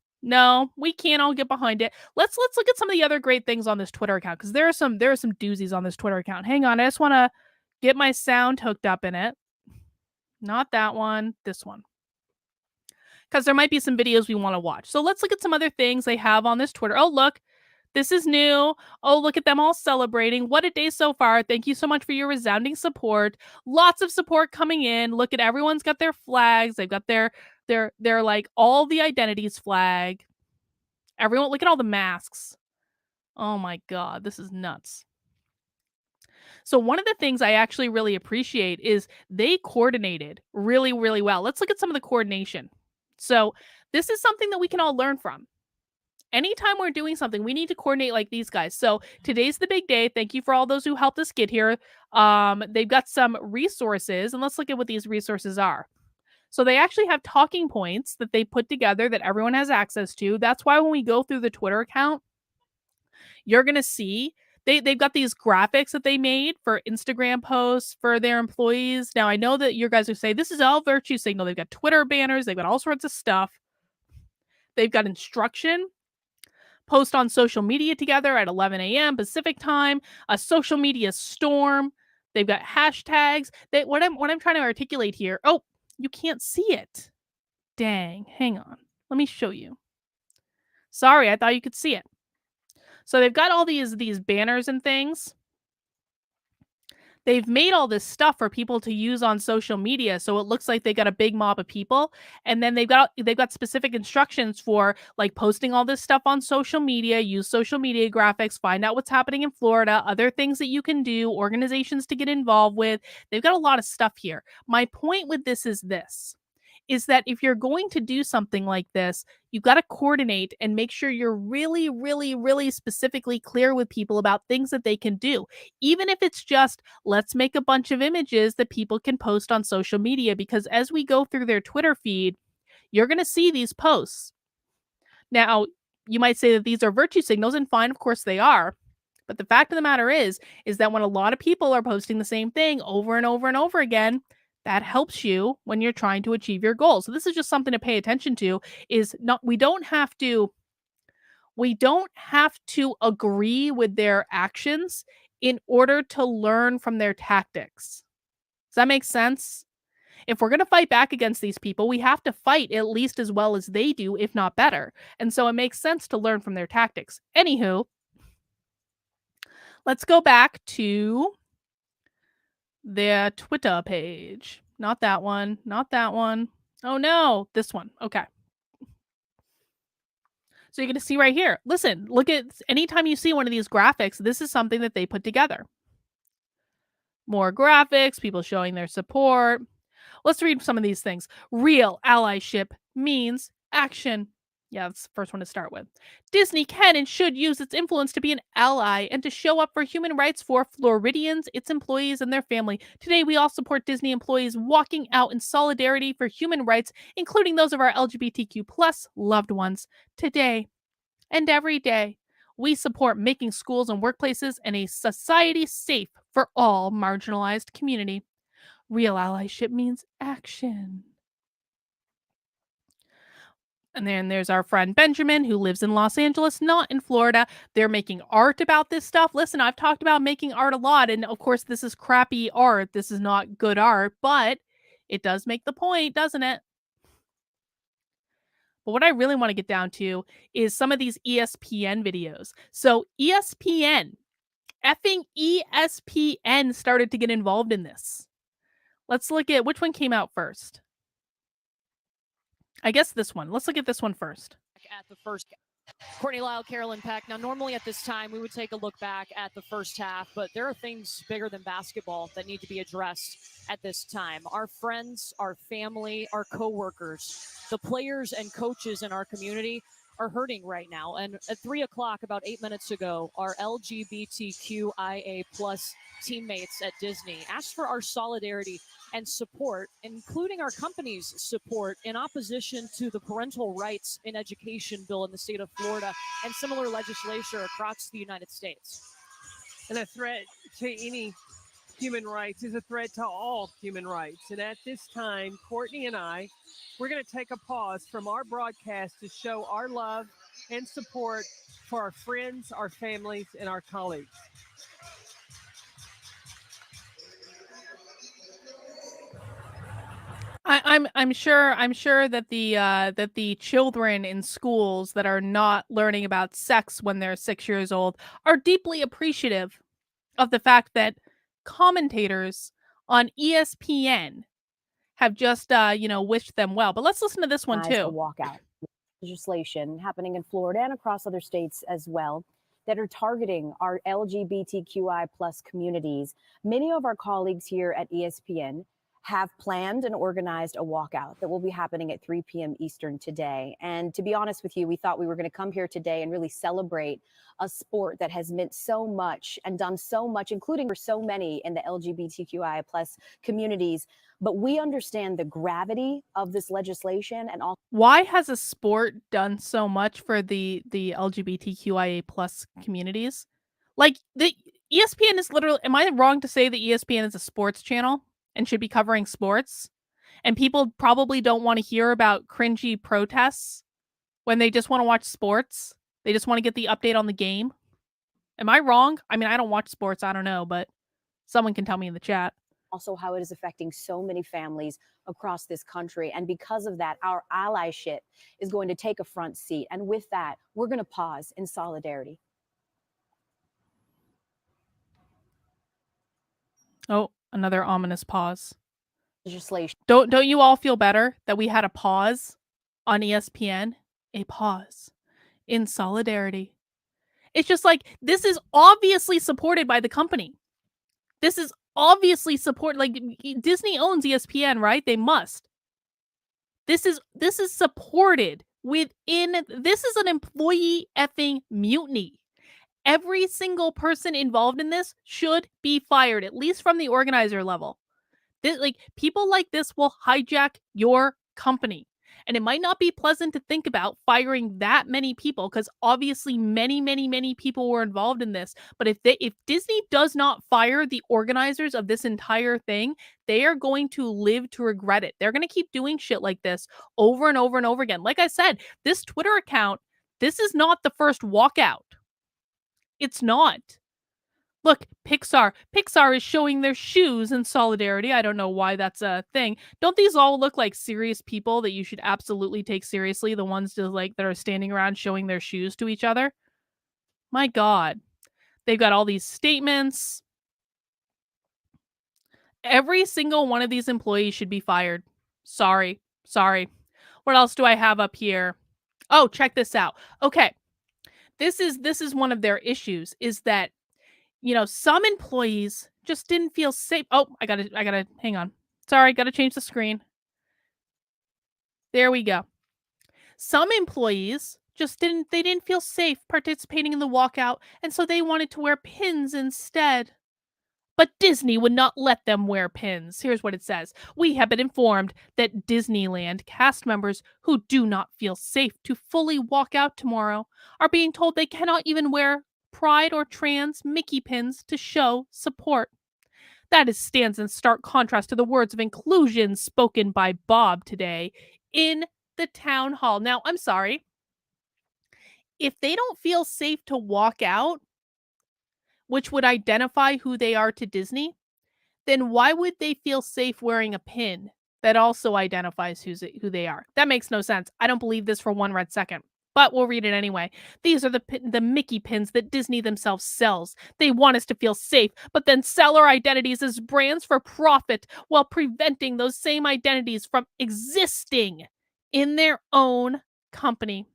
we can't all get behind it. Let's look at some of the other great things on this Twitter account, because there are some doozies on this Twitter account. Hang on, I just want to get my sound hooked up in it. Not that one, this one. Because there might be some videos we want to watch. So let's look at some other things they have on this Twitter. Oh, look, this is new. Oh, look at them all celebrating. What a day so far. Thank you so much for your resounding support. Lots of support coming in. Look at everyone's got their flags. They've got their like all the identities flag. Everyone, look at all the masks. Oh my God, this is nuts. So one of the things I actually really appreciate is they coordinated really, really well. Let's look at some of the coordination. So this is something that we can all learn from. Anytime we're doing something, we need to coordinate like these guys. So today's the big day. Thank you for all those who helped us get here. They've got some resources, and let's look at what these resources are. So they actually have talking points that they put together that everyone has access to. That's why when we go through the Twitter account, you're going to see they've got these graphics that they made for Instagram posts for their employees. Now, I know that you guys are saying this is all virtue signal. They've got Twitter banners. They've got all sorts of stuff. They've got instruction. Post on social media together at 11 a.m. Pacific time. A social media storm. They've got hashtags. What I'm trying to articulate here. Oh, you can't see it. Dang. Hang on. Let me show you. Sorry, I thought you could see it. So they've got all these banners and things. They've made all this stuff for people to use on social media, so it looks like they got a big mob of people. And then they've got specific instructions for like posting all this stuff on social media, use social media graphics, find out what's happening in Florida, other things that you can do, organizations to get involved with. They've got a lot of stuff here. My point with this is that if you're going to do something like this, you've got to coordinate and make sure you're really, really, really specifically clear with people about things that they can do. Even if it's just, let's make a bunch of images that people can post on social media, because as we go through their Twitter feed, you're going to see these posts. Now, you might say that these are virtue signals, and fine, of course they are. But the fact of the matter is that when a lot of people are posting the same thing over and over and over again, that helps you when you're trying to achieve your goals. So this is just something to pay attention to. We don't have to agree with their actions in order to learn from their tactics. Does that make sense? If we're going to fight back against these people, we have to fight at least as well as they do, if not better. And so it makes sense to learn from their tactics. Anywho, let's go back to their Twitter page. Not that one. Not that one. Oh no, this one. Okay. So you're going to see right here. Listen, look at anytime you see one of these graphics, this is something that they put together. More graphics, people showing their support. Let's read some of these things. Real allyship means action. Yeah, that's the first one to start with. Disney can and should use its influence to be an ally and to show up for human rights for Floridians, its employees, and their family. Today, we all support Disney employees walking out in solidarity for human rights, including those of our LGBTQ plus loved ones. Today and every day, we support making schools and workplaces and a society safe for all marginalized community. Real allyship means action. And then there's our friend Benjamin, who lives in Los Angeles, not in Florida. They're making art about this stuff. Listen, I've talked about making art a lot. And of course, this is crappy art. This is not good art. But It does make the point, doesn't it? But what I really want to get down to is some of these ESPN videos. So ESPN, effing ESPN started to get involved in this. Let's look at which one came out first. I guess this one. Let's look at this one first. At the first, Courtney Lyle, Carolyn Peck. Now, normally at this time, we would take a look back at the first half, but there are things bigger than basketball that need to be addressed at this time. Our friends, our family, our coworkers, the players and coaches in our community are hurting right now. And at 3 o'clock, about 8 minutes ago, our LGBTQIA plus teammates at Disney asked for our solidarity and support, including our company's support, in opposition to the parental rights in education bill in the state of Florida and similar legislation across the United States. And a threat to any human rights is a threat to all human rights. And at this time, Courtney and I, we're going to take a pause from our broadcast to show our love and support for our friends, our families, and our colleagues. I'm sure that the children in schools that are not learning about sex when they're 6 years old are deeply appreciative of the fact that commentators on ESPN have just wished them well. But let's listen to this one A too. walkout legislation happening in Florida and across other states as well that are targeting our LGBTQI plus communities. Many of our colleagues here at ESPN have planned and organized a walkout that will be happening at 3 p.m. Eastern today. And to be honest with you, we thought we were going to come here today and really celebrate a sport that has meant so much and done so much, including for so many in the LGBTQI plus communities. But we understand the gravity of this legislation and all. Why has a sport done so much for the LGBTQIA plus communities? Like the ESPN is literally, am I wrong to say that ESPN is a sports channel and should be covering sports? And people probably don't want to hear about cringy protests when they just want to watch sports. They just want to get the update on the game. Am I wrong? I mean, I don't watch sports. I don't know, but someone can tell me in the chat. Also how it is affecting so many families across this country. And because of that, our allyship is going to take a front seat. And with that, we're going to pause in solidarity. Oh, another ominous pause. Legislation. Don't you all feel better that we had a pause on ESPN? A pause in solidarity. It's just like, this is obviously supported by the company. This is obviously support, like Disney owns ESPN, right? They must. This is supported within, this is an employee effing mutiny. Every single person involved in this should be fired, at least from the organizer level. Like, people like this will hijack your company. And it might not be pleasant to think about firing that many people, because obviously many people were involved in this. But if Disney does not fire the organizers of this entire thing, they are going to live to regret it. They're going to keep doing shit like this over and over and over again. Like I said, this Twitter account, this is not the first walkout. It's not. Look, Pixar is showing their shoes in solidarity. I don't know why that's a thing. Don't these all look like serious people that you should absolutely take seriously? The ones just like that are standing around showing their shoes to each other? My God. They've got all these statements. Every single one of these employees should be fired. Sorry. What else do I have up here? Oh, check this out. Okay. This is one of their issues, is that some employees just didn't feel safe. Oh, I gotta, hang on. Sorry, gotta change the screen. There we go. Some employees just didn't feel safe participating in the walkout, and so they wanted to wear pins instead. But Disney would not let them wear pins. Here's what it says. We have been informed that Disneyland cast members who do not feel safe to fully walk out tomorrow are being told they cannot even wear Pride or trans Mickey pins to show support. That stands in stark contrast to the words of inclusion spoken by Bob today in the town hall. Now, I'm sorry. If they don't feel safe to walk out, which would identify who they are to Disney, then why would they feel safe wearing a pin? that also identifies who they are. That makes no sense. I don't believe this for one red second. But we'll read it anyway. These are the Mickey pins that Disney themselves sells. They want us to feel safe, but then sell our identities as brands for profit while preventing those same identities from existing in their own company.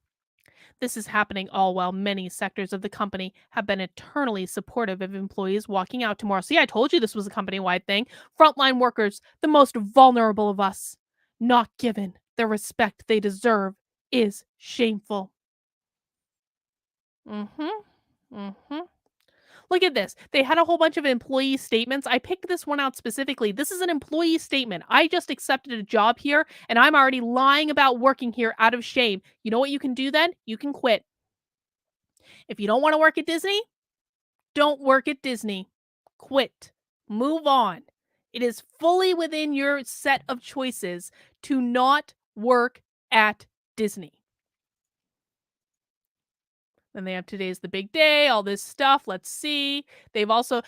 This is happening all while many sectors of the company have been eternally supportive of employees walking out tomorrow. See, I told you this was a company-wide thing. Frontline workers, the most vulnerable of us, not given the respect they deserve is shameful. Look at this. They had a whole bunch of employee statements. I picked this one out specifically. This is an employee statement. I just accepted a job here, and I'm already lying about working here out of shame. You know what you can do then? You can quit. If you don't want to work at Disney, don't work at Disney. Quit. Move on. It is fully within your set of choices to not work at Disney. Then they have today's the big day, all this stuff. Let's see. They also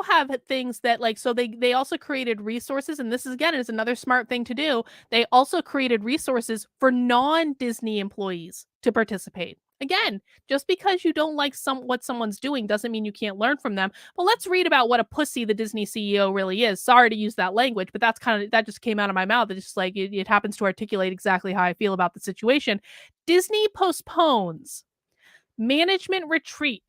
have things that like, so they also created resources, and this is again is another smart thing to do. They also created resources for non-Disney employees to participate. Again, just because you don't like what someone's doing doesn't mean you can't learn from them. But let's read about what a pussy the Disney CEO really is. Sorry to use that language, but that just came out of my mouth. It's just like it happens to articulate exactly how I feel about the situation. Disney postpones management retreat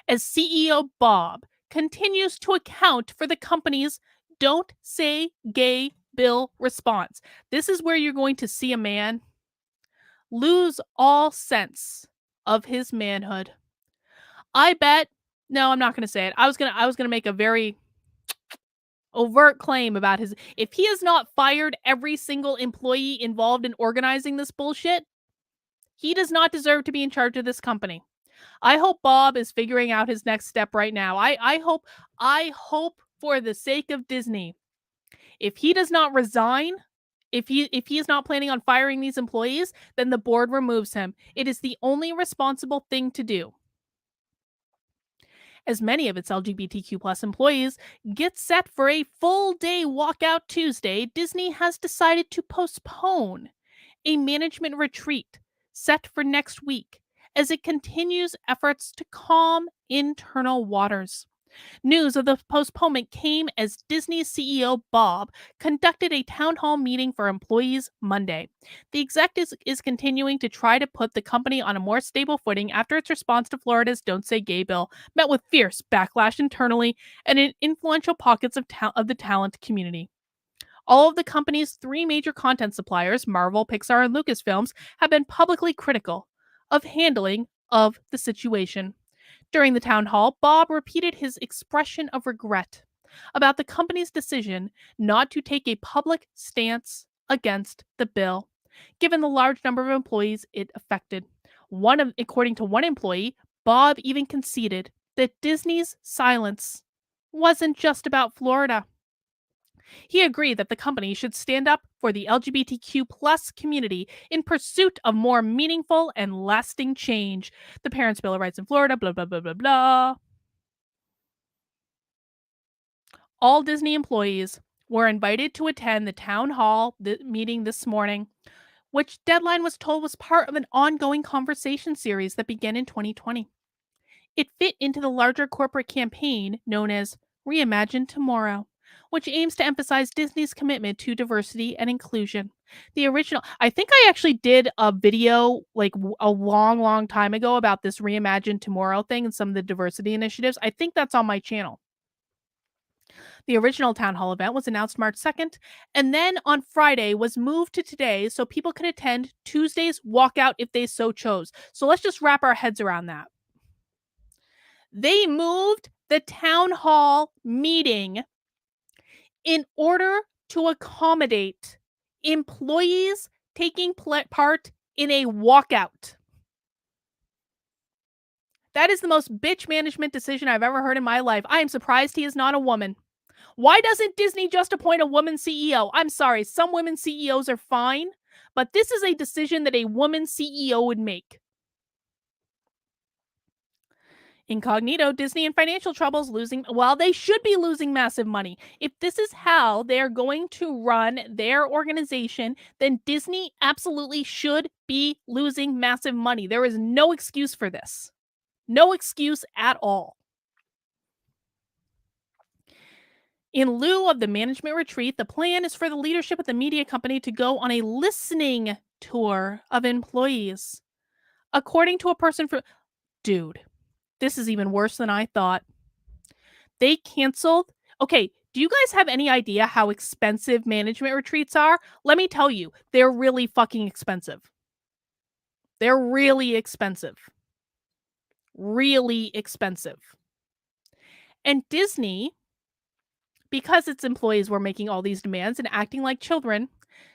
as CEO Bob continues to account for the company's "Don't Say Gay" bill response. This is where you're going to see a man lose all sense of his manhood. I bet. No, I'm not going to say it. I was going to make a very overt claim about his. If he has not fired every single employee involved in organizing this bullshit, he does not deserve to be in charge of this company. I hope Bob is figuring out his next step right now. I hope for the sake of Disney, if he does not resign, if he is not planning on firing these employees, then the board removes him. It is the only responsible thing to do. As many of its LGBTQ+ employees get set for a full-day walkout Tuesday, Disney has decided to postpone a management retreat set for next week as it continues efforts to calm internal waters. News of the postponement came as Disney CEO Bob conducted a town hall meeting for employees Monday. The exec is continuing to try to put the company on a more stable footing after its response to Florida's "Don't Say Gay" bill met with fierce backlash internally and in influential pockets of the talent community. All of the company's 3 major content suppliers, Marvel, Pixar, and Lucasfilms, have been publicly critical of handling of the situation. During the town hall, Bob repeated his expression of regret about the company's decision not to take a public stance against the bill, given the large number of employees it affected. According to one employee, Bob even conceded that Disney's silence wasn't just about Florida. He agreed that the company should stand up for the LGBTQ+ community in pursuit of more meaningful and lasting change. The Parents' Bill of Rights in Florida, blah, blah, blah, blah, blah. All Disney employees were invited to attend the town hall meeting this morning, which Deadline was told was part of an ongoing conversation series that began in 2020. It fit into the larger corporate campaign known as Reimagine Tomorrow, which aims to emphasize Disney's commitment to diversity and inclusion. I think I actually did a video like a long time ago about this Reimagine Tomorrow thing and some of the diversity initiatives. I think that's on my channel. The original town hall event was announced March 2nd, and then on Friday was moved to today so people could attend Tuesday's walkout if they so chose. So let's just wrap our heads around that. They moved the town hall meeting in order to accommodate employees taking part in a walkout. That is the most bitch management decision I've ever heard in my life. I am surprised he is not a woman. Why doesn't Disney just appoint a woman CEO? I'm sorry, some women CEOs are fine, but this is a decision that a woman CEO would make. Incognito, Disney in financial troubles, losing, well, they should be losing massive money. If this is how they're going to run their organization, then Disney absolutely should be losing massive money. There is no excuse for this. No excuse at all. In lieu of the management retreat, the plan is for the leadership of the media company to go on a listening tour of employees. According to a person from... Dude, this is even worse than I thought. They canceled... Okay, do you guys have any idea how expensive management retreats are? Let me tell you, they're really fucking expensive. They're really expensive. Really expensive. And Disney, because its employees were making all these demands and acting like children,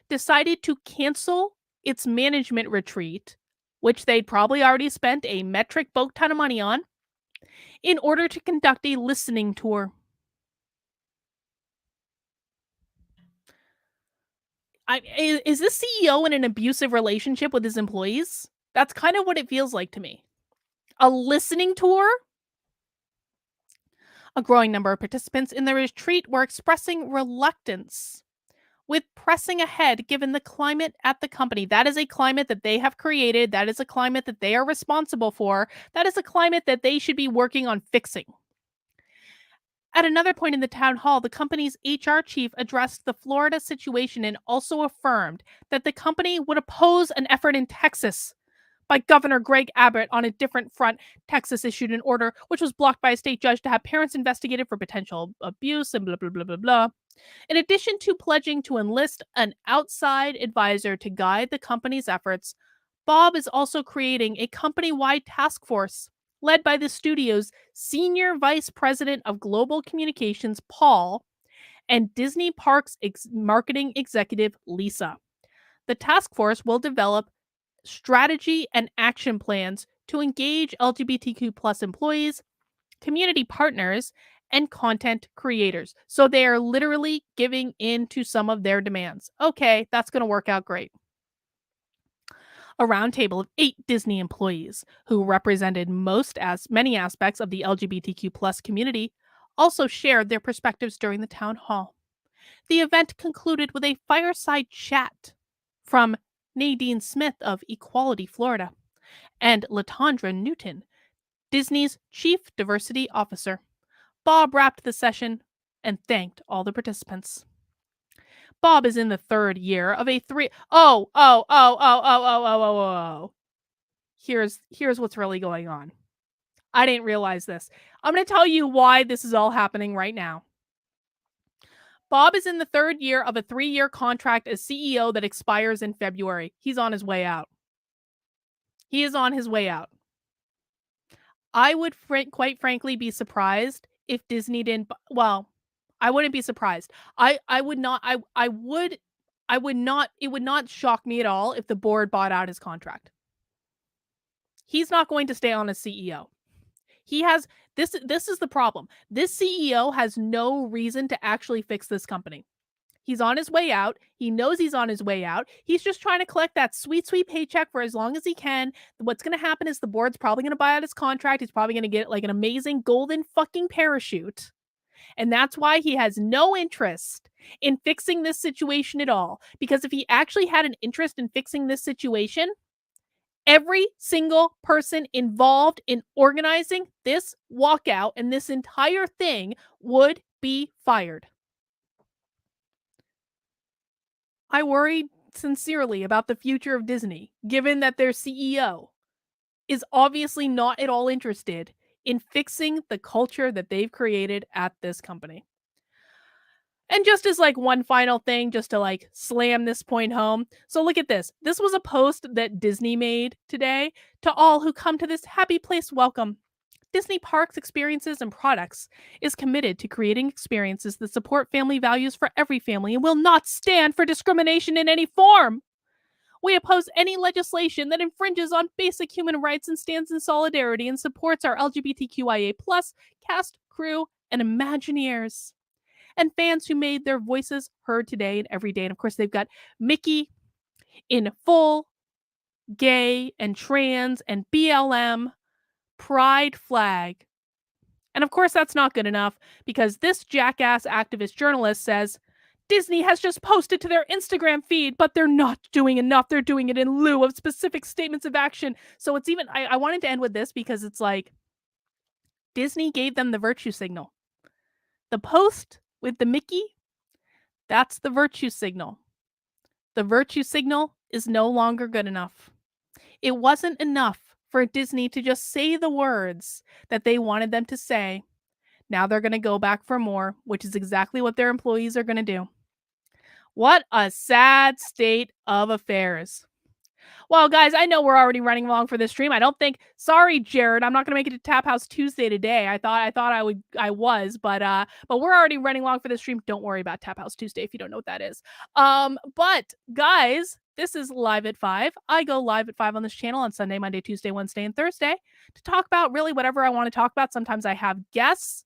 decided to cancel its management retreat, which they'd probably already spent a metric boat ton of money on, in order to conduct a listening tour. Is this CEO in an abusive relationship with his employees? That's kind of what it feels like to me. A listening tour? A growing number of participants in the retreat were expressing reluctance with pressing ahead given the climate at the company. That is a climate that they have created. That is a climate that they are responsible for. That is a climate that they should be working on fixing. At another point in the town hall, the company's HR chief addressed the Florida situation and also affirmed that the company would oppose an effort in Texas by Governor Greg Abbott on a different front. Texas issued an order which was blocked by a state judge to have parents investigated for potential abuse and blah, blah, blah, blah, blah. In addition to pledging to enlist an outside advisor to guide the company's efforts, Bob is also creating a company-wide task force led by the studio's Senior Vice President of Global Communications, Paul, and Disney Parks Marketing Executive, Lisa. The task force will develop strategy and action plans to engage LGBTQ plus employees, community partners, and content creators. So they are literally giving in to some of their demands. Okay, that's going to work out great. A roundtable of 8 Disney employees who represented many aspects of the LGBTQ plus community also shared their perspectives during the town hall. The event concluded with a fireside chat from Nadine Smith of Equality Florida and Latondra Newton, Disney's Chief Diversity Officer. Bob wrapped the session and thanked all the participants. Bob is in the 3rd year of a 3... Here's what's really going on. I didn't realize this. I'm going to tell you why this is all happening right now. Bob is in the 3rd year of a 3-year contract as CEO that expires in February. He's on his way out. He is on his way out. I would quite frankly be surprised if Disney didn't... Well, I wouldn't be surprised. I would not... I would not... It would not shock me at all if the board bought out his contract. He's not going to stay on as CEO. He has... This is the problem. This CEO has no reason to actually fix this company. He's on his way out. He knows he's on his way out. He's just trying to collect that sweet, sweet paycheck for as long as he can. What's going to happen is the board's probably going to buy out his contract. He's probably going to get like an amazing golden fucking parachute. And that's why he has no interest in fixing this situation at all. Because if he actually had an interest in fixing this situation, every single person involved in organizing this walkout and this entire thing would be fired. I worry sincerely about the future of Disney, given that their CEO is obviously not at all interested in fixing the culture that they've created at this company. And just as like one final thing, just to like slam this point home. So look at this. This was a post that Disney made today. To all who come to this happy place, welcome. Disney Parks Experiences and Products is committed to creating experiences that support family values for every family and will not stand for discrimination in any form. We oppose any legislation that infringes on basic human rights and stands in solidarity and supports our LGBTQIA+ cast, crew, and Imagineers. And fans who made their voices heard today and every day. And of course, they've got Mickey in full gay and trans and BLM pride flag And of course, that's not good enough because this jackass activist journalist says Disney has just posted to their Instagram feed, but they're not doing enough. They're doing it in lieu of specific statements of action. So it's even, I wanted to end with this because it's like Disney gave them the virtue signal. The post with the Mickey, that's the virtue signal. The virtue signal is no longer good enough. It wasn't enough for Disney to just say the words that they wanted them to say. Now they're going to go back for more, which is exactly what their employees are going to do. What a sad state of affairs. Well, guys, I know we're already running long for this stream. I don't think. Sorry, Jared. I'm not gonna make it to Tap House Tuesday today. I thought I would. I was, but we're already running long for this stream. Don't worry about Tap House Tuesday if you don't know what that is. But guys, this is Live at 5. I go live at 5 on this channel on Sunday, Monday, Tuesday, Wednesday, and Thursday to talk about really whatever I want to talk about. Sometimes I have guests.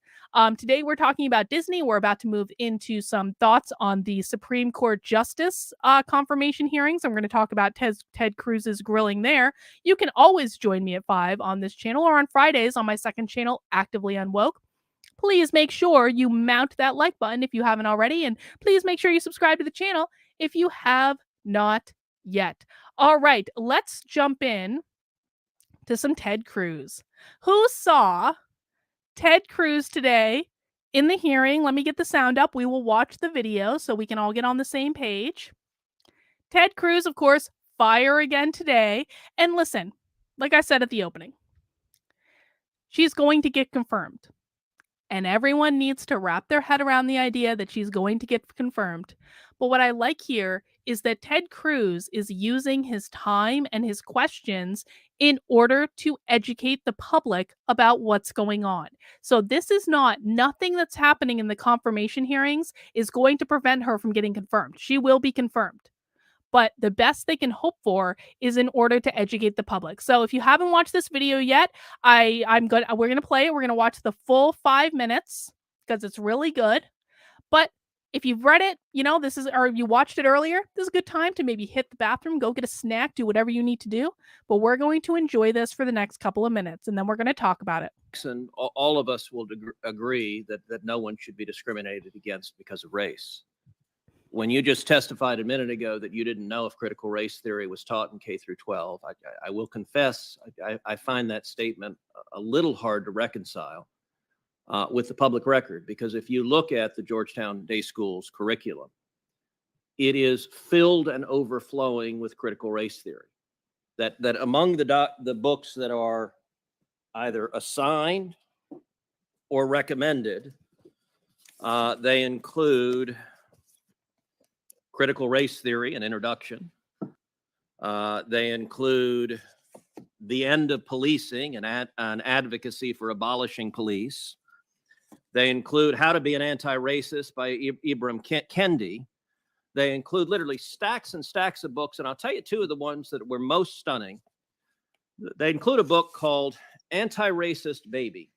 Today we're talking about Disney. We're about to move into some thoughts on the Supreme Court Justice confirmation hearings. I'm going to talk about Ted Cruz's grilling there. You can always join me at 5 on this channel or on Fridays on my second channel, Actively Unwoke. Please make sure you mount that like button if you haven't already, and please make sure you subscribe to the channel if you have not yet. All right, let's jump in to some Ted Cruz. Who saw Ted Cruz today in the hearing? Let me get the sound up. We will watch the video so we can all get on the same page. Ted Cruz, of course, fire again today. And listen, like I said at the opening, she's going to get confirmed. And everyone needs to wrap their head around the idea that she's going to get confirmed. But what I like here is that Ted Cruz is using his time and his questions in order to educate the public about what's going on. So this is nothing that's happening in the confirmation hearings is going to prevent her from getting confirmed. She will be confirmed. But the best they can hope for is in order to educate the public. So if you haven't watched this video yet, we're gonna play it. We're gonna watch the full 5 minutes because it's really good. But if you've read it, or you watched it earlier, this is a good time to maybe hit the bathroom, go get a snack, do whatever you need to do. But we're going to enjoy this for the next couple of minutes, and then we're going to talk about it. And all of us will agree that no one should be discriminated against because of race. When you just testified a minute ago that you didn't know if critical race theory was taught in K through 12, I will confess I find that statement a little hard to reconcile with the public record, because if you look at the Georgetown Day School's curriculum, it is filled and overflowing with critical race theory. That among the books that are either assigned or recommended, they include Critical Race Theory, an introduction. They include The End of Policing, an advocacy for abolishing police. They include How to Be an Anti-Racist by Ibram Kendi. They include literally stacks and stacks of books. And I'll tell you two of the ones that were most stunning. They include a book called Anti-Racist Baby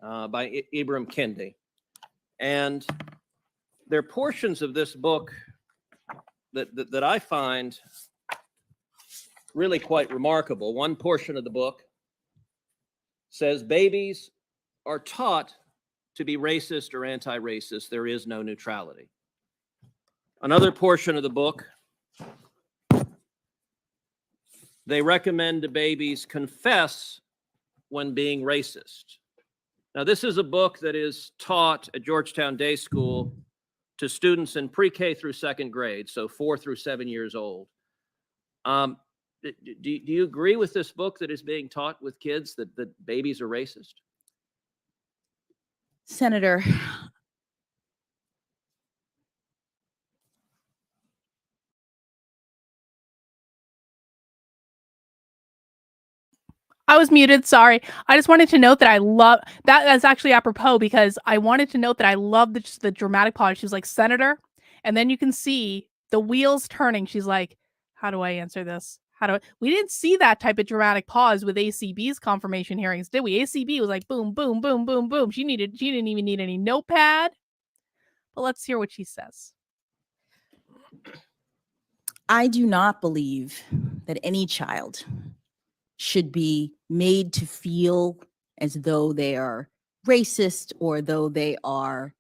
by Ibram Kendi. And there are portions of this book that I find really quite remarkable. One portion of the book says babies are taught to be racist or anti-racist. There is no neutrality. Another portion of the book, they recommend to babies confess when being racist. Now, this is a book that is taught at Georgetown Day School to students in pre-K through second grade, so 4 through 7 years old. Do you agree with this book that is being taught with kids that babies are racist? Senator, I was muted. Sorry. I just wanted to note that I love that. That's actually apropos because I wanted to note that I love the dramatic pause. She was like, Senator. And then you can see the wheels turning. She's like, how do I answer this? We didn't see that type of dramatic pause with ACB's confirmation hearings, did we? ACB was like, boom, boom, boom, boom, boom. She didn't even need any notepad. But let's hear what she says. I do not believe that any child should be made to feel as though they are racist, or though they are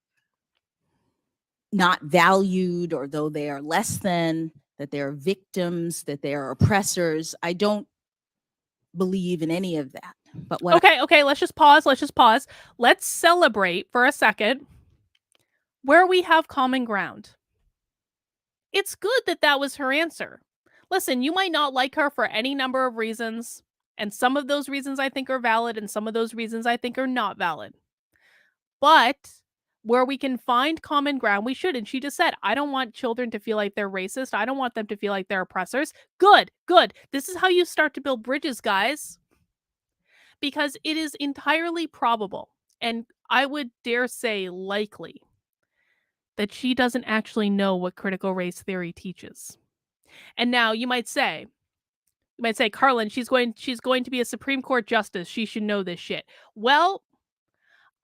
not valued, or though they are less than, that they are victims, that they are oppressors. I don't believe in any of that. But what Okay, let's just pause. Let's celebrate for a second where we have common ground. It's good that that was her answer. Listen, you might not like her for any number of reasons, and some of those reasons I think are valid, and some of those reasons I think are not valid. But where we can find common ground, we should. And she just said, I don't want children to feel like they're racist. I don't want them to feel like they're oppressors. Good. This is how you start to build bridges, guys. Because it is entirely probable, and I would dare say likely, that she doesn't actually know what critical race theory teaches. And now you might say, Carlin, she's going to be a Supreme Court justice. She should know this shit. Well,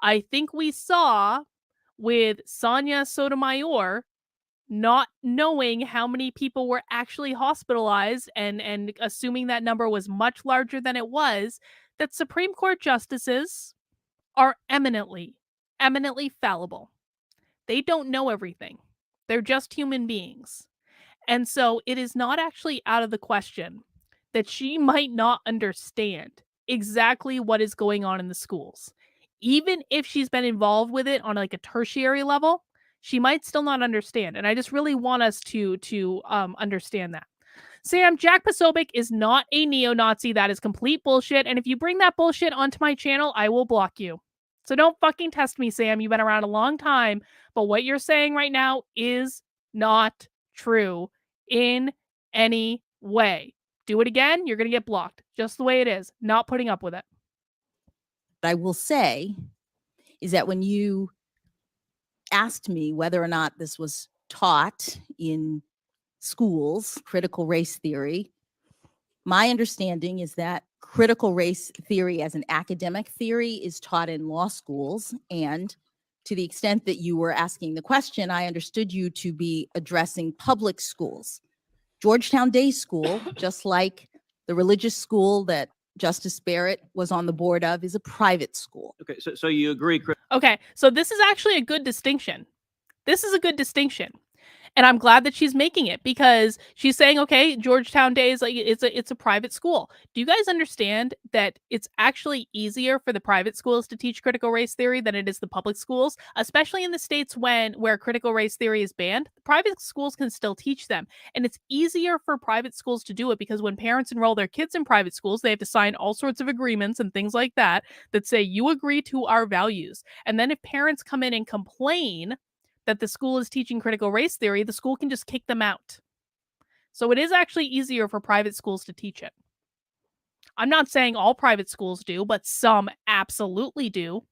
I think we saw with Sonia Sotomayor not knowing how many people were actually hospitalized and assuming that number was much larger than it was, that Supreme Court justices are eminently fallible. They don't know everything. They're just human beings. And so it is not actually out of the question that she might not understand exactly what is going on in the schools. Even if she's been involved with it on like a tertiary level, she might still not understand. And I just really want us to understand that. Sam, Jack Posobiec is not a neo-Nazi. That is complete bullshit. And if you bring that bullshit onto my channel, I will block you. So don't fucking test me, Sam. You've been around a long time. But what you're saying right now is not true in any way. Do it again, you're going to get blocked. Just the way it is. Not putting up with it. I will say is that when you asked me whether or not this was taught in schools, critical race theory, my understanding is that critical race theory as an academic theory is taught in law schools. And to the extent that you were asking the question, I understood you to be addressing public schools. Georgetown Day School, just like the religious school that Justice Barrett was on the board of, is a private school. Okay, so you agree, Chris? Okay, so this is actually a good distinction. And I'm glad that she's making it, because she's saying, okay, Georgetown Day is like it's a private school. Do you guys understand that it's actually easier for the private schools to teach critical race theory than it is the public schools, especially in the states where critical race theory is banned? The private schools can still teach them, and it's easier for private schools to do it because when parents enroll their kids in private schools, they have to sign all sorts of agreements and things like that say you agree to our values. And then if parents come in and complain that the school is teaching critical race theory, the school can just kick them out. So it is actually easier for private schools to teach it. I'm not saying all private schools do, but some absolutely do.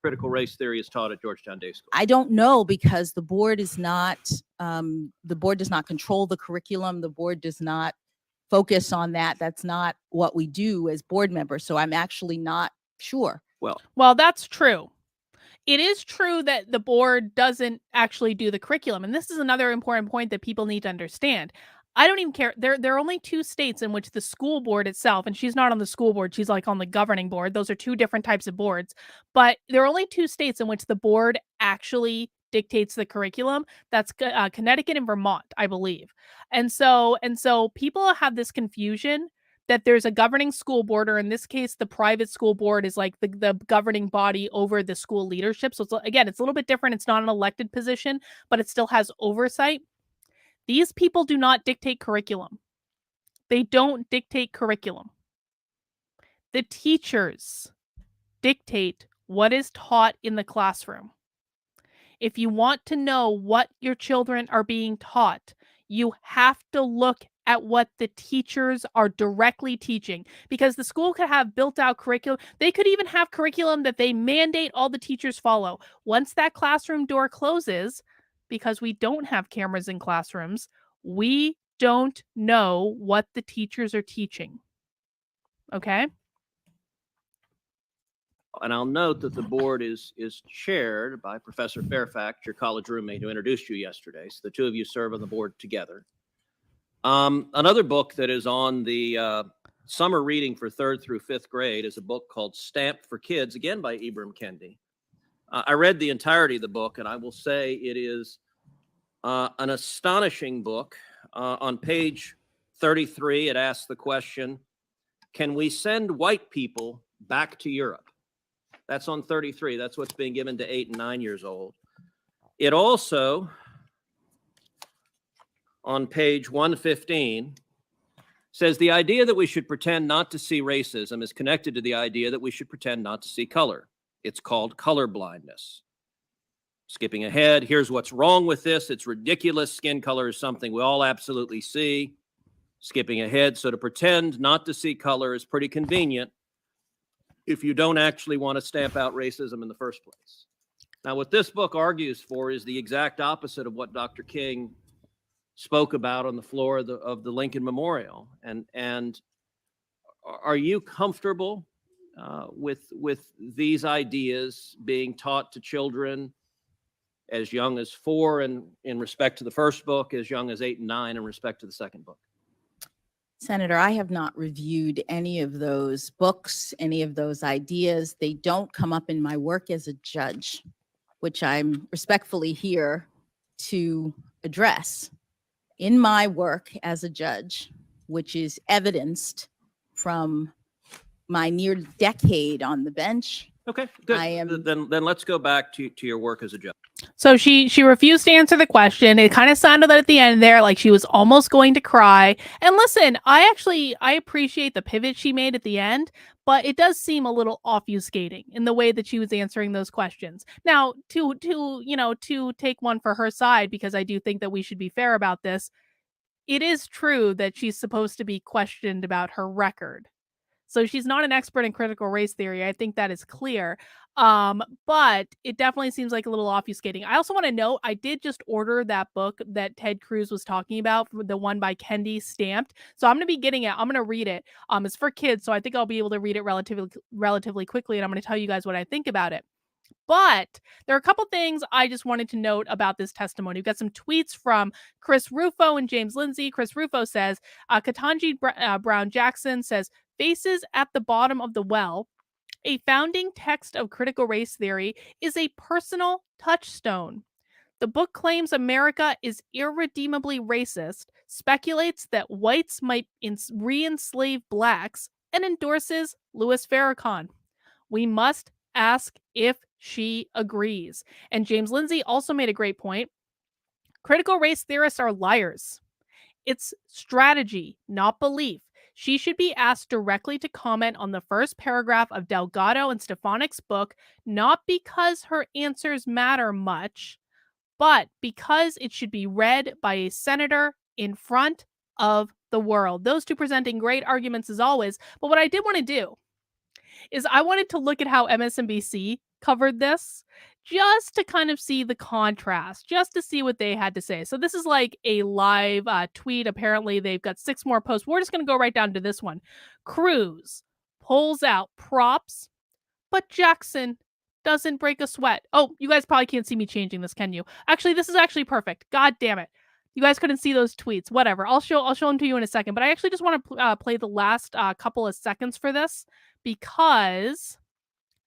Critical race theory is taught at Georgetown Day School. I don't know, because the board is not, the board does not control the curriculum. The board does not focus on that. That's not what we do as board members. So I'm actually not sure. Well, that's true. It is true that the board doesn't actually do the curriculum. And this is another important point that people need to understand. I don't even care. There are only 2 states in which the school board itself, and she's not on the school board, she's like on the governing board. Those are 2 different types of boards. But there are only 2 states in which the board actually dictates the curriculum. That's Connecticut and Vermont, I believe. And so people have this confusion that there's a governing school board, or in this case, the private school board is like the governing body over the school leadership. So it's a little bit different. It's not an elected position, but it still has oversight. These people do not dictate curriculum. They don't dictate curriculum. The teachers dictate what is taught in the classroom. If you want to know what your children are being taught, you have to look at what the teachers are directly teaching, because the school could have built out curriculum. They could even have curriculum that they mandate all the teachers follow. Once that classroom door closes, because we don't have cameras in classrooms, we don't know what the teachers are teaching. Okay? And I'll note that the board is chaired by Professor Fairfax, your college roommate who introduced you yesterday. So the 2 of you serve on the board together. Another book that is on the summer reading for 3rd through 5th grade is a book called Stamped for Kids, again by Ibram Kendi. I read the entirety of the book, and I will say it is an astonishing book. On page 33, it asks the question, can we send white people back to Europe? That's on 33. That's what's being given to 8 and 9 years old. It also, on page 115, says the idea that we should pretend not to see racism is connected to the idea that we should pretend not to see color. It's called color blindness. Skipping ahead, here's what's wrong with this. It's ridiculous. Skin color is something we all absolutely see. Skipping ahead, so to pretend not to see color is pretty convenient if you don't actually want to stamp out racism in the first place. Now, what this book argues for is the exact opposite of what Dr. King spoke about on the floor of the Lincoln Memorial. And are you comfortable with these ideas being taught to children as young as 4 in respect to the first book, as young as 8 and 9 in respect to the second book? Senator, I have not reviewed any of those books, any of those ideas. They don't come up in my work as a judge, which I'm respectfully here to address. In my work as a judge, which is evidenced from my near decade on the bench. Okay, good. I am- Then let's go back to your work as a judge. So she refused to answer the question. It kind of sounded at the end there like she was almost going to cry. And listen, I appreciate the pivot she made at the end, but it does seem a little obfuscating in the way that she was answering those questions. Now, to take one for her side, because I do think that we should be fair about this, it is true that she's supposed to be questioned about her record. So she's not an expert in critical race theory. I think that is clear. But it definitely seems like a little obfuscating. I also want to note, I did just order that book that Ted Cruz was talking about, the one by Kendi, Stamped. So I'm going to be getting it. I'm going to read it. It's for kids, so I think I'll be able to read it relatively quickly, and I'm going to tell you guys what I think about it. But there are a couple things I just wanted to note about this testimony. We've got some tweets from Chris Rufo and James Lindsay. Chris Rufo says, Ketanji Brown Jackson says, faces at the bottom of the well, a founding text of critical race theory, is a personal touchstone. The book claims America is irredeemably racist, speculates that whites might re-enslave blacks, and endorses Louis Farrakhan. We must ask if she agrees. And James Lindsay also made a great point. Critical race theorists are liars. It's strategy, not belief. She should be asked directly to comment on the first paragraph of Delgado and Stefanik's book, not because her answers matter much, but because it should be read by a senator in front of the world. Those two presenting great arguments as always. But what I did want to do is I wanted to look at how MSNBC covered this, just to kind of see the contrast, just to see what they had to say. So this is like a live tweet. Apparently, they've got 6 more posts. We're just going to go right down to this one. Cruz pulls out props, but Jackson doesn't break a sweat. Oh, you guys probably can't see me changing this, can you? Actually, this is actually perfect. God damn it. You guys couldn't see those tweets. Whatever. I'll show them to you in a second. But I actually just want to play the last couple of seconds for this, because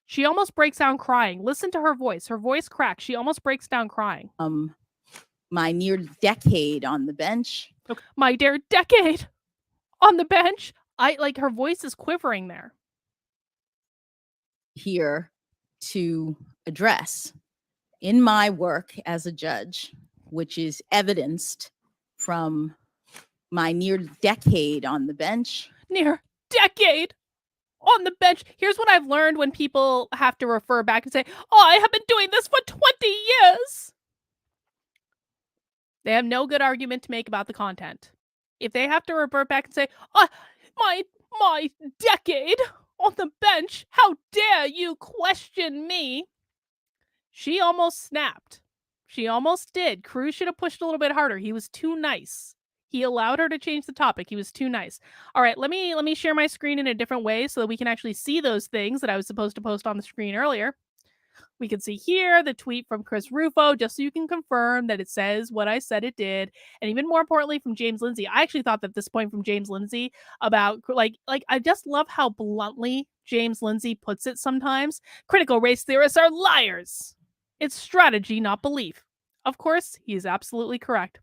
she almost breaks down crying. Listen to her voice. Her voice cracks. She almost breaks down crying. My near decade on the bench. Okay. My dear decade on the bench. Her voice is quivering there. Here to address in my work as a judge, which is evidenced from my near decade on the bench. Near decade on the bench. Here's what I've learned when people have to refer back and say, oh, I have been doing this for 20 years. They have no good argument to make about the content. If they have to revert back and say, oh, my decade on the bench, how dare you question me? She almost snapped. She almost did. Cruz should have pushed a little bit harder. He was too nice. He allowed her to change the topic. He was too nice. All right, let me share my screen in a different way so that we can actually see those things that I was supposed to post on the screen earlier. We can see here the tweet from Chris Rufo, just so you can confirm that it says what I said it did. And even more importantly, from James Lindsay. I actually thought that this point from James Lindsay about like I just love how bluntly James Lindsay puts it sometimes. Critical race theorists are liars. It's strategy, not belief. Of course, he is absolutely correct.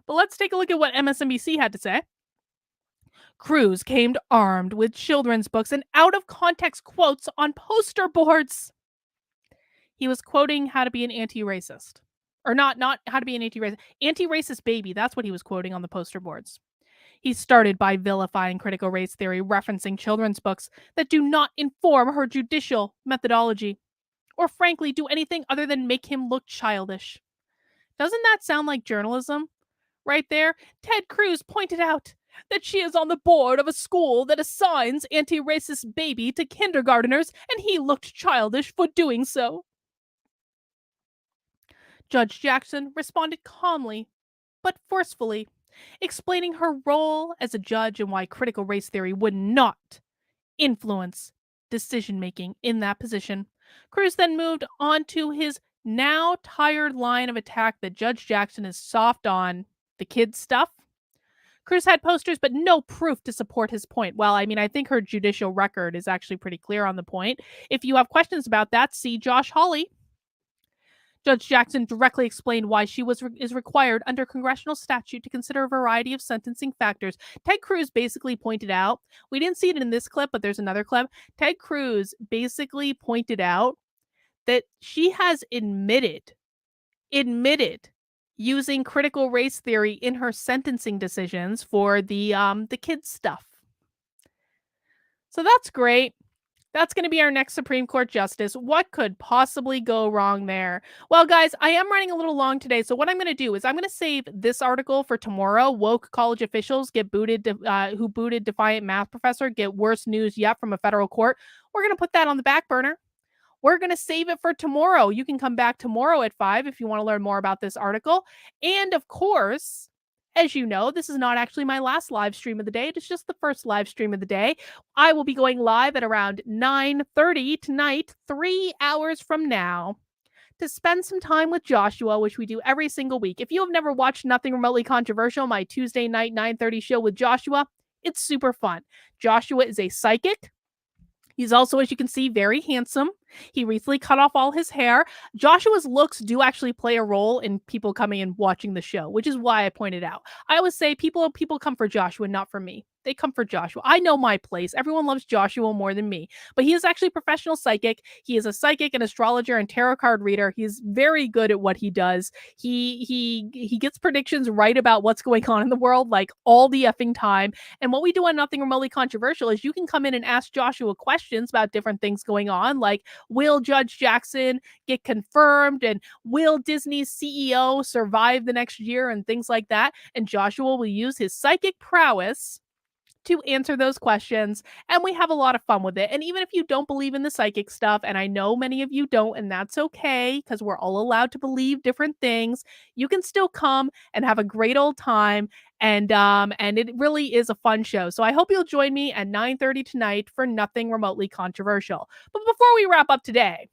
But let's take a look at what MSNBC had to say. Cruz came armed with children's books and out-of-context quotes on poster boards. He was quoting how to be an anti-racist. Or not how to be an anti-racist. Anti-racist baby, that's what he was quoting on the poster boards. He started by vilifying critical race theory, referencing children's books that do not inform her judicial methodology, or frankly do anything other than make him look childish. Doesn't that sound like journalism? Right there, Ted Cruz pointed out that she is on the board of a school that assigns anti-racist baby to kindergarteners, and he looked childish for doing so. Judge Jackson responded calmly, but forcefully, explaining her role as a judge and why critical race theory would not influence decision-making in that position. Cruz then moved on to his now tired line of attack that Judge Jackson is soft on the kids stuff. Cruz had posters, but no proof to support his point. Well, I mean, I think her judicial record is actually pretty clear on the point. If you have questions about that, see Josh Hawley. Judge Jackson directly explained why she is required under congressional statute to consider a variety of sentencing factors. Ted Cruz basically pointed out, we didn't see it in this clip, but there's another clip. Ted Cruz basically pointed out that she has admitted using critical race theory in her sentencing decisions for the kids stuff. So that's great. That's going to be our next Supreme Court justice. What could possibly go wrong there? Well, guys, I am running a little long today, so what I'm going to do is I'm going to save this article for tomorrow. Woke college officials get booted, who booted defiant math professor get worse news yet from a federal court. We're going to put that on the back burner. We're going to save it for tomorrow. You can come back tomorrow at 5 if you want to learn more about this article. And of course, as you know, this is not actually my last live stream of the day. It is just the first live stream of the day. I will be going live at around 9:30 tonight, 3 hours from now, to spend some time with Joshua, which we do every single week. If you have never watched Nothing Remotely Controversial, my Tuesday night 9:30 show with Joshua, it's super fun. Joshua is a psychic. He's also, as you can see, very handsome. He recently cut off all his hair. Joshua's looks do actually play a role in people coming and watching the show, which is why I pointed out. I always say people come for Joshua, not for me. They come for Joshua. I know my place. Everyone loves Joshua more than me. But he is actually a professional psychic. He is a psychic, an astrologer, and tarot card reader. He's very good at what he does. He gets predictions right about what's going on in the world, like all the effing time. And what we do on Nothing Remotely Controversial is you can come in and ask Joshua questions about different things going on, like will Judge Jackson get confirmed, and will Disney's CEO survive the next year, and things like that. And Joshua will use his psychic prowess to answer those questions, and we have a lot of fun with it. And even if you don't believe in the psychic stuff, and I know many of you don't, and that's okay, because we're all allowed to believe different things, you can still come and have a great old time, and it really is a fun show. So I hope you'll join me at 9:30 tonight for Nothing Remotely Controversial. But before we wrap up today,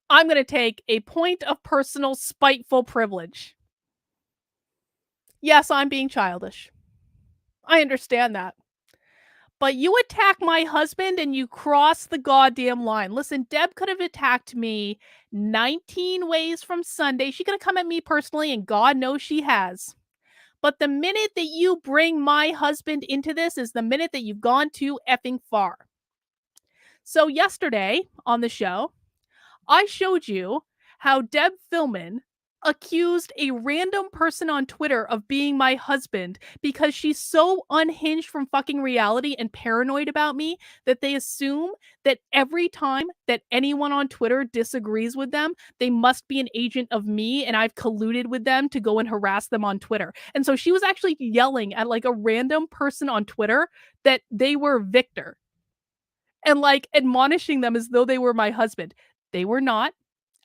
I'm going to take a point of personal spiteful privilege. Yes, I'm being childish. I understand that. But you attack my husband and you cross the goddamn line. Listen, Deb could have attacked me 19 ways from Sunday. She could have come at me personally, and God knows she has. But the minute that you bring my husband into this is the minute that you've gone too effing far. So yesterday on the show, I showed you how Deb Philman accused a random person on Twitter of being my husband because she's so unhinged from fucking reality and paranoid about me that they assume that every time that anyone on Twitter disagrees with them, they must be an agent of me and I've colluded with them to go and harass them on Twitter. And so she was actually yelling at like a random person on Twitter that they were Victor and like admonishing them as though they were my husband. They were not.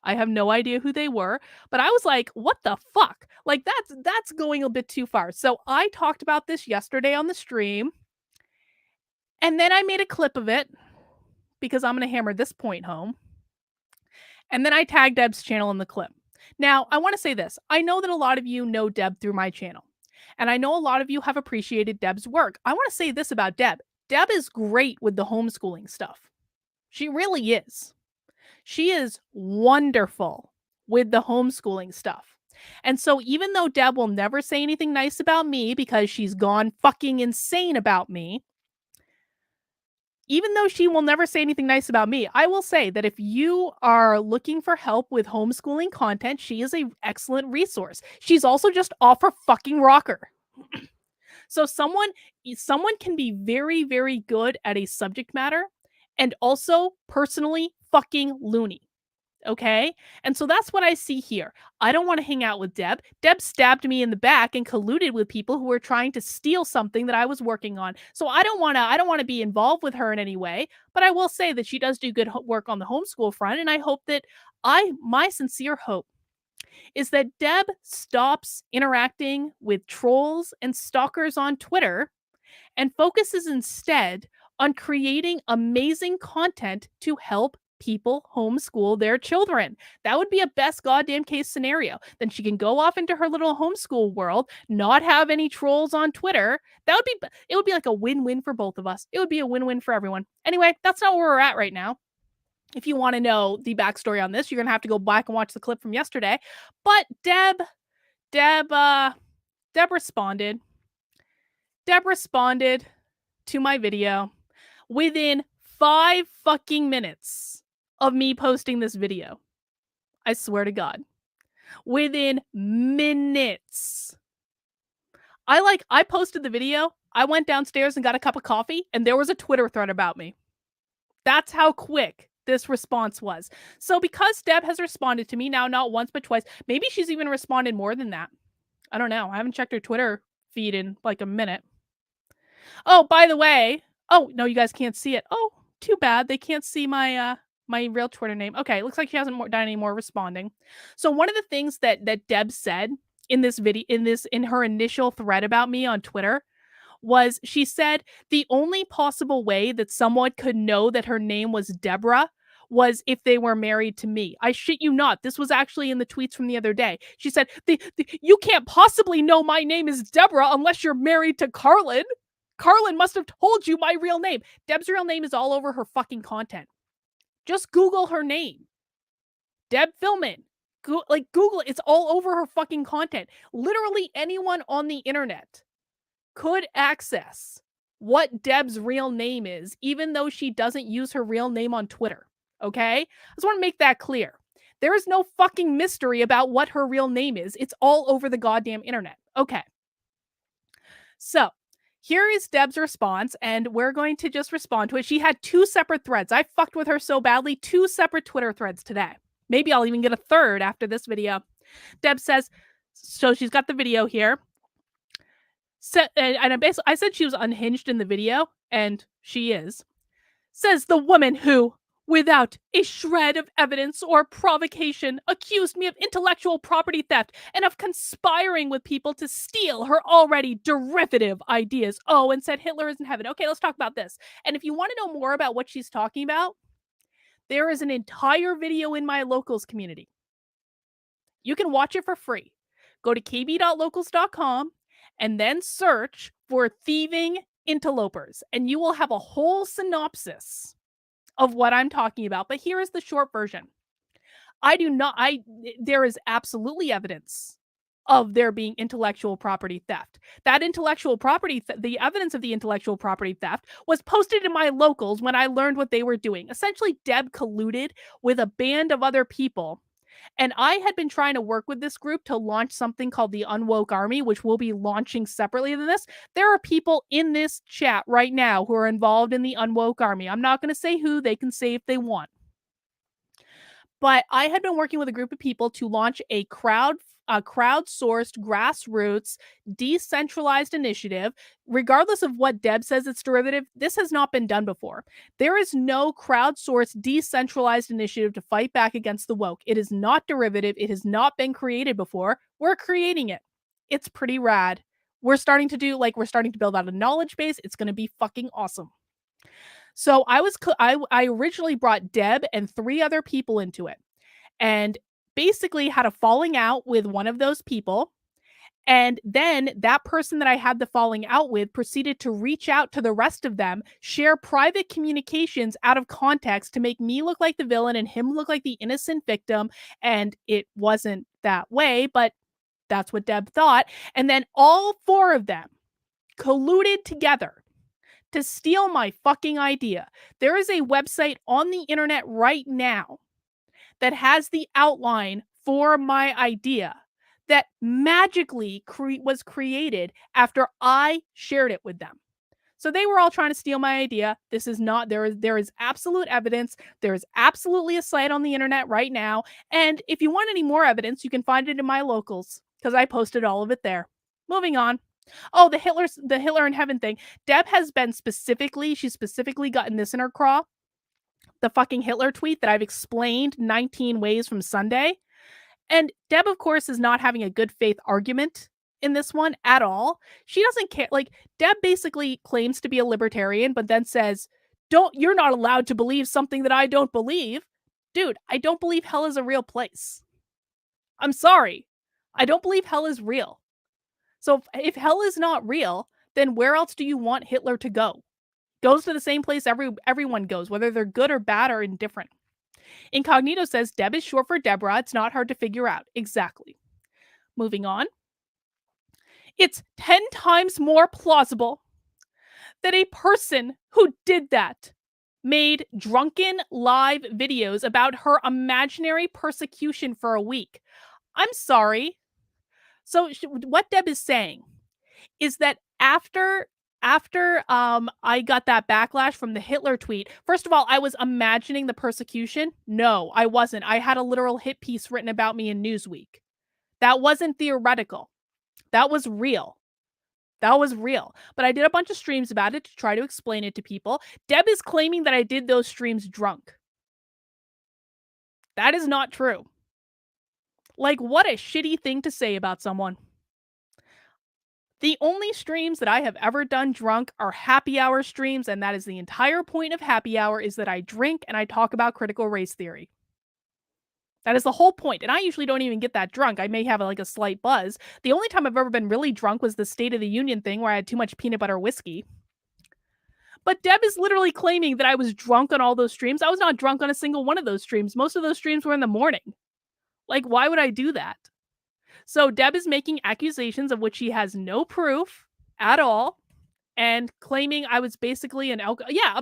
I have no idea who they were, but I was like, what the fuck? Like that's going a bit too far. So I talked about this yesterday on the stream, and then I made a clip of it because I'm going to hammer this point home. And then I tagged Deb's channel in the clip. Now, I want to say this. I know that a lot of you know Deb through my channel. And I know a lot of you have appreciated Deb's work. I want to say this about Deb. Deb is great with the homeschooling stuff. She really is. She is wonderful with the homeschooling stuff. And so even though Deb will never say anything nice about me because she's gone fucking insane about me, even though she will never say anything nice about me, I will say that if you are looking for help with homeschooling content, she is an excellent resource. She's also just off her fucking rocker. So someone can be very, very good at a subject matter and also personally fucking loony. Okay? And so that's what I see here. I don't want to hang out with Deb. Deb stabbed me in the back and colluded with people who were trying to steal something that I was working on. So I don't want to be involved with her in any way, but I will say that she does do good work on the homeschool front, and I hope that my sincere hope is that Deb stops interacting with trolls and stalkers on Twitter and focuses instead on creating amazing content to help people homeschool their children. That would be a best goddamn case scenario. Then she can go off into her little homeschool world, not have any trolls on Twitter. It would be like a win-win for both of us. It would be a win-win for everyone. Anyway, that's not where we're at right now. If you want to know the backstory on this, you're going to have to go back and watch the clip from yesterday. But Deb responded. Deb responded to my video within 5 fucking minutes of me posting this video. I swear to God. Within minutes. I posted the video. I went downstairs and got a cup of coffee, and there was a Twitter thread about me. That's how quick this response was. So because Deb has responded to me now, not once, but twice, maybe she's even responded more than that. I don't know. I haven't checked her Twitter feed in like a minute. Oh, by the way. Oh, no, you guys can't see it. Oh, too bad. They can't see my my real Twitter name. Okay, looks like she hasn't done any more responding. So one of the things that Deb said in this video, in her initial thread about me on Twitter, was she said the only possible way that someone could know that her name was Deborah was if they were married to me. I shit you not. This was actually in the tweets from the other day. She said, you can't possibly know my name is Deborah unless you're married to Carlin. Carlin must have told you my real name. Deb's real name is all over her fucking content. Just Google her name. Deb Philman. Google it. It's all over her fucking content. Literally anyone on the internet could access what Deb's real name is, even though she doesn't use her real name on Twitter. Okay? I just want to make that clear. There is no fucking mystery about what her real name is. It's all over the goddamn internet. Okay. So, here is Deb's response, and we're going to just respond to it. She had 2 separate threads. I fucked with her so badly. 2 separate Twitter threads today. Maybe I'll even get a third after this video. Deb says, so she's got the video here. I said she was unhinged in the video, and she is. Says the woman who, without a shred of evidence or provocation, accused me of intellectual property theft and of conspiring with people to steal her already derivative ideas. Oh, and said Hitler is in heaven. Okay, let's talk about this. And if you want to know more about what she's talking about, there is an entire video in my locals community. You can watch it for free. Go to kb.locals.com and then search for thieving interlopers, and you will have a whole synopsis of what I'm talking about. But here is the short version. There is absolutely evidence of there being intellectual property theft. That intellectual property, the evidence of the intellectual property theft was posted in my locals when I learned what they were doing. Essentially, Deb colluded with a band of other people. And I had been trying to work with this group to launch something called the Unwoke Army, which we'll be launching separately than this. There are people in this chat right now who are involved in the Unwoke Army. I'm not going to say who. They can say if they want. But I had been working with a group of people to launch a crowdsourced, grassroots, decentralized initiative. Regardless of what Deb says it's derivative, this has not been done before. There is no crowdsourced, decentralized initiative to fight back against the woke. It is not derivative. It has not been created before. We're creating it. It's pretty rad. We're starting to build out a knowledge base. It's going to be fucking awesome. So I originally brought Deb and 3 other people into it. and basically had a falling out with one of those people. And then that person that I had the falling out with proceeded to reach out to the rest of them, share private communications out of context to make me look like the villain and him look like the innocent victim. And it wasn't that way, but that's what Deb thought. And then all four of them colluded together to steal my fucking idea. There is a website on the internet right now that has the outline for my idea that magically was created after I shared it with them. So they were all trying to steal my idea. This is not, there is absolute evidence. There is absolutely a site on the internet right now. And if you want any more evidence, you can find it in my locals because I posted all of it there. Moving on. Oh, the Hitler in heaven thing. Deb has been she's specifically gotten this in her craw. The fucking Hitler tweet that I've explained 19 ways from Sunday. And Deb, of course, is not having a good faith argument in this one at all. She doesn't care. Like, Deb basically claims to be a libertarian, but then says, you're not allowed to believe something that I don't believe. Dude, I don't believe hell is a real place. I'm sorry. I don't believe hell is real. So if hell is not real, then where else do you want Hitler to go? Goes to the same place everyone goes, whether they're good or bad or indifferent. Incognito says, Deb is short for Deborah. It's not hard to figure out. Exactly. Moving on. It's 10 times more plausible that a person who did that made drunken live videos about her imaginary persecution for a week. I'm sorry. So what Deb is saying is that after I got that backlash from the Hitler tweet, first of all, I was imagining the persecution. No, I wasn't. I had a literal hit piece written about me in Newsweek. That wasn't theoretical. That was real. That was real. But I did a bunch of streams about it to try to explain it to people. Deb is claiming that I did those streams drunk. That is not true. Like, what a shitty thing to say about someone. The only streams that I have ever done drunk are happy hour streams, and that is the entire point of happy hour, is that I drink and I talk about critical race theory. That is the whole point, and I usually don't even get that drunk. I may have a slight buzz. The only time I've ever been really drunk was the State of the Union thing where I had too much peanut butter whiskey. But Deb is literally claiming that I was drunk on all those streams. I was not drunk on a single one of those streams. Most of those streams were in the morning. Like, why would I do that? So Deb is making accusations of which she has no proof at all and claiming I was basically an alcoholic. Yeah,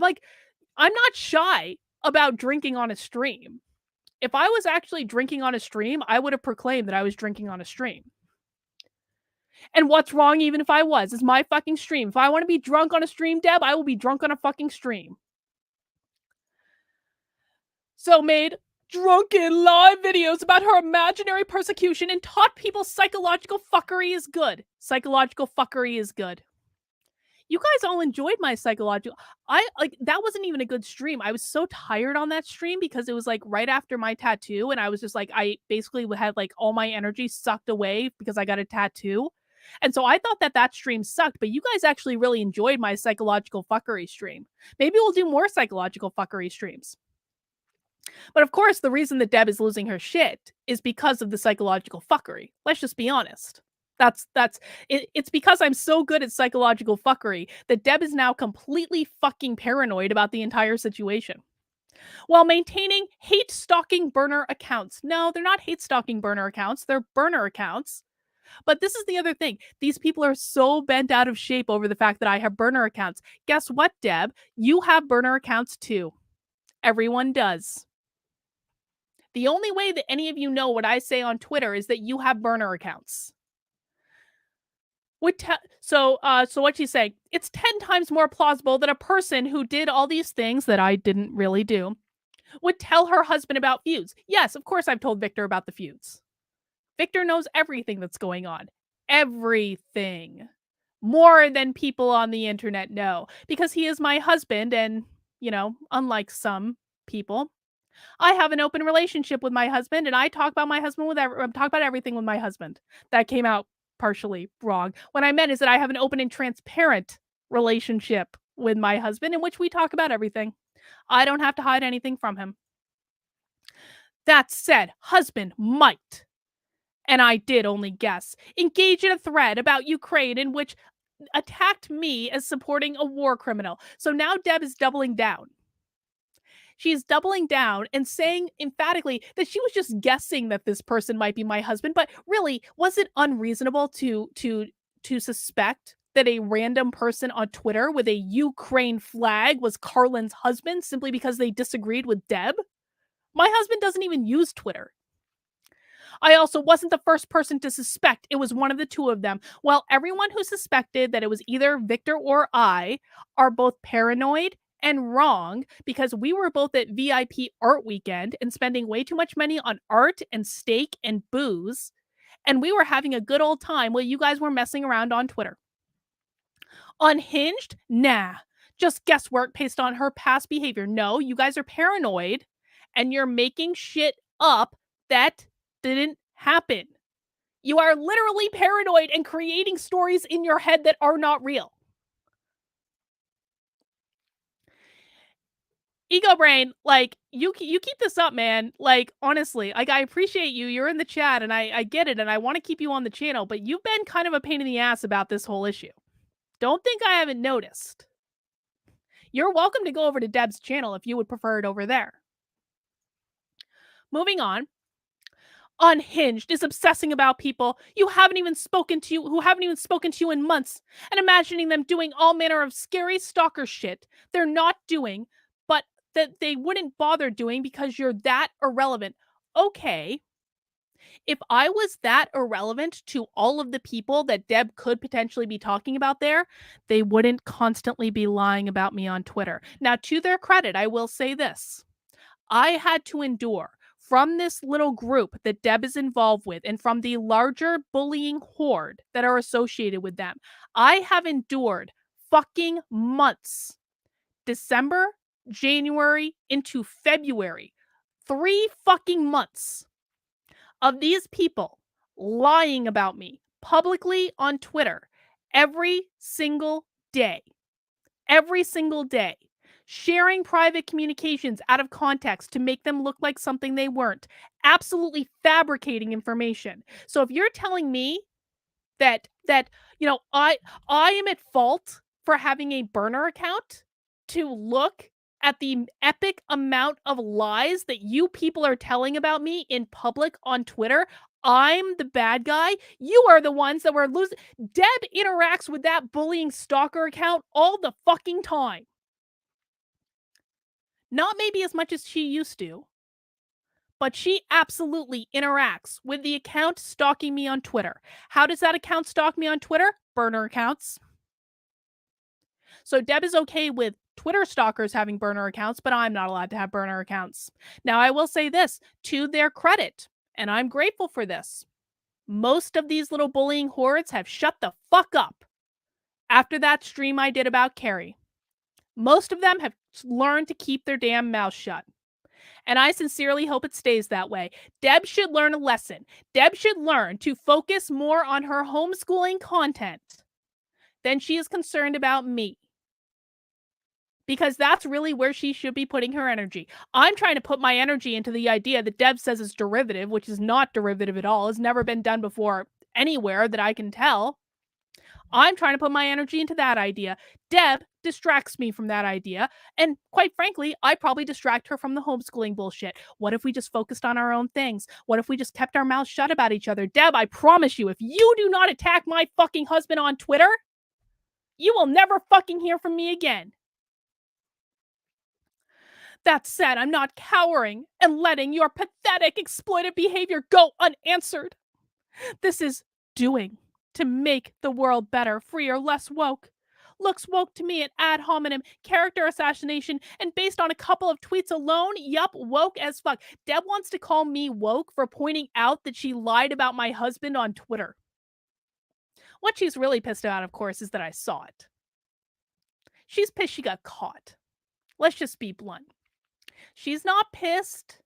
I'm not shy about drinking on a stream. If I was actually drinking on a stream, I would have proclaimed that I was drinking on a stream. And what's wrong even if I was? It's my fucking stream. If I want to be drunk on a stream, Deb, I will be drunk on a fucking stream. So made drunken live videos about her imaginary persecution and taught people psychological fuckery is good. Psychological fuckery is good. You guys all enjoyed my psychological. That wasn't even a good stream. I was so tired on that stream because it was right after my tattoo, and I was just I basically had all my energy sucked away because I got a tattoo. And so I thought that stream sucked, but you guys actually really enjoyed my psychological fuckery stream. Maybe we'll do more psychological fuckery streams. But of course, the reason that Deb is losing her shit is because of the psychological fuckery. Let's just be honest. It's because I'm so good at psychological fuckery that Deb is now completely fucking paranoid about the entire situation. While maintaining hate-stalking burner accounts. No, they're not hate-stalking burner accounts. They're burner accounts. But this is the other thing. These people are so bent out of shape over the fact that I have burner accounts. Guess what, Deb? You have burner accounts too. Everyone does. The only way that any of you know what I say on Twitter is that you have burner accounts. So what she's saying, it's 10 times more plausible that a person who did all these things that I didn't really do would tell her husband about feuds. Yes, of course I've told Victor about the feuds. Victor knows everything that's going on. Everything. More than people on the internet know. Because he is my husband and, unlike some people, I have an open relationship with my husband, and I talk about my husband talk about everything with my husband. That came out partially wrong. What I meant is that I have an open and transparent relationship with my husband in which we talk about everything. I don't have to hide anything from him. That said, husband might, and I did only guess, engage in a thread about Ukraine in which attacked me as supporting a war criminal. So now Deb is doubling down. She's doubling down and saying emphatically that she was just guessing that this person might be my husband. But really, was it unreasonable to suspect that a random person on Twitter with a Ukraine flag was Carlin's husband simply because they disagreed with Deb? My husband doesn't even use Twitter. I also wasn't the first person to suspect. It was one of the two of them. Well, everyone who suspected that it was either Victor or I are both paranoid and wrong, because we were both at VIP art weekend and spending way too much money on art and steak and booze. And we were having a good old time while you guys were messing around on Twitter. Unhinged? Nah. Just guesswork based on her past behavior. No, you guys are paranoid and you're making shit up that didn't happen. You are literally paranoid and creating stories in your head that are not real. Ego brain, like, you keep this up, man. Like, honestly, like, I appreciate you. You're in the chat and I get it and I want to keep you on the channel, but you've been kind of a pain in the ass about this whole issue. Don't think I haven't noticed. You're welcome to go over to Deb's channel if you would prefer it over there. Moving on. Unhinged is obsessing about people who haven't even spoken to you in months and imagining them doing all manner of scary stalker shit they're not doing, but that they wouldn't bother doing because you're that irrelevant. Okay. If I was that irrelevant to all of the people that Deb could potentially be talking about there, they wouldn't constantly be lying about me on Twitter. Now, to their credit, I will say this. I had to endure from this little group that Deb is involved with and from the larger bullying horde that are associated with them. I have endured fucking months. December, January, into February. 3 fucking months of these people lying about me publicly on Twitter every single day. Every single day. Sharing private communications out of context to make them look like something they weren't. Absolutely fabricating information. So if you're telling me that I am at fault for having a burner account to look at the epic amount of lies that you people are telling about me in public on Twitter, I'm the bad guy. You are the ones that were losing. Deb interacts with that bullying stalker account all the fucking time. Not maybe as much as she used to, but she absolutely interacts with the account stalking me on Twitter. How does that account stalk me on Twitter? Burner accounts. So Deb is okay with Twitter stalkers having burner accounts, but I'm not allowed to have burner accounts. Now, I will say this to their credit, and I'm grateful for this. Most of these little bullying hordes have shut the fuck up after that stream I did about Carrie. Most of them have learned to keep their damn mouth shut. And I sincerely hope it stays that way. Deb should learn a lesson. Deb should learn to focus more on her homeschooling content than she is concerned about me. Because that's really where she should be putting her energy. I'm trying to put my energy into the idea that Deb says is derivative, which is not derivative at all. It's never been done before anywhere that I can tell. I'm trying to put my energy into that idea. Deb distracts me from that idea. And quite frankly, I probably distract her from the homeschooling bullshit. What if we just focused on our own things? What if we just kept our mouths shut about each other? Deb, I promise you, if you do not attack my fucking husband on Twitter, you will never fucking hear from me again. That said, I'm not cowering and letting your pathetic, exploitive behavior go unanswered. This is doing to make the world better, freer, less woke. Looks woke to me at ad hominem, character assassination, and based on a couple of tweets alone, yup, woke as fuck. Deb wants to call me woke for pointing out that she lied about my husband on Twitter. What she's really pissed about, of course, is that I saw it. She's pissed she got caught. Let's just be blunt. She's not pissed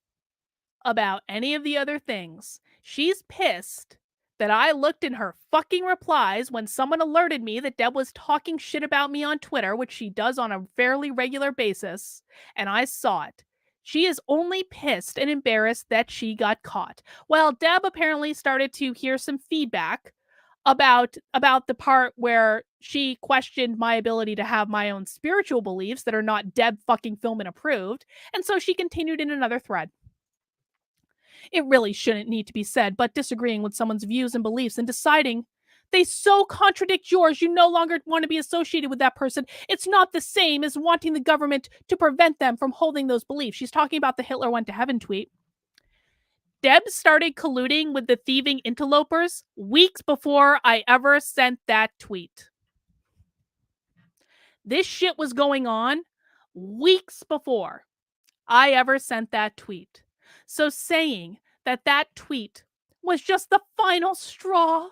about any of the other things. She's pissed that I looked in her fucking replies when someone alerted me that Deb was talking shit about me on Twitter, which she does on a fairly regular basis, and I saw it. She is only pissed and embarrassed that she got caught. Well, Deb apparently started to hear some feedback about the part where she questioned my ability to have my own spiritual beliefs that are not Deb fucking Philman approved, and so she continued in another thread. It really shouldn't need to be said, but disagreeing with someone's views and beliefs and deciding they so contradict yours, you no longer want to be associated with that person. It's not the same as wanting the government to prevent them from holding those beliefs. She's talking about the Hitler went to heaven tweet. Deb started colluding with the thieving interlopers weeks before I ever sent that tweet. This shit was going on weeks before I ever sent that tweet. So saying that that tweet was just the final straw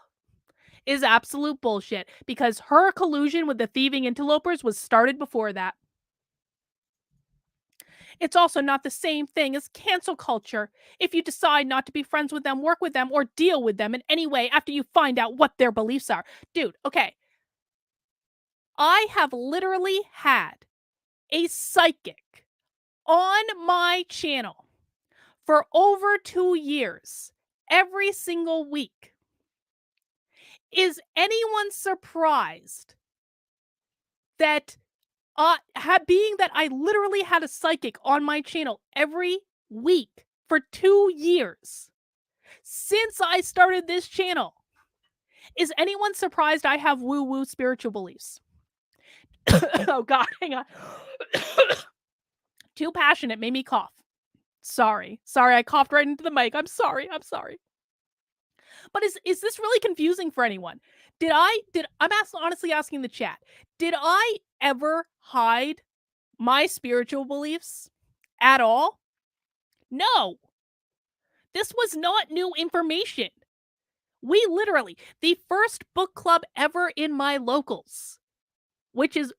is absolute bullshit, because her collusion with the thieving interlopers was started before that. It's also not the same thing as cancel culture. If you decide not to be friends with them, work with them, or deal with them in any way after you find out what their beliefs are. Dude, okay. I have literally had a psychic on my channel for over 2 years, every single week. Is anyone surprised that being that I literally had a psychic on my channel every week for 2 years since I started this channel, is anyone surprised I have woo-woo spiritual beliefs? Oh God, hang on. Too passionate, made me cough. Sorry, I coughed right into the mic. I'm sorry. But is this really confusing for anyone? I'm honestly asking the chat, did I ever hide my spiritual beliefs at all? No. This was not new information. We literally, the first book club ever in my locals,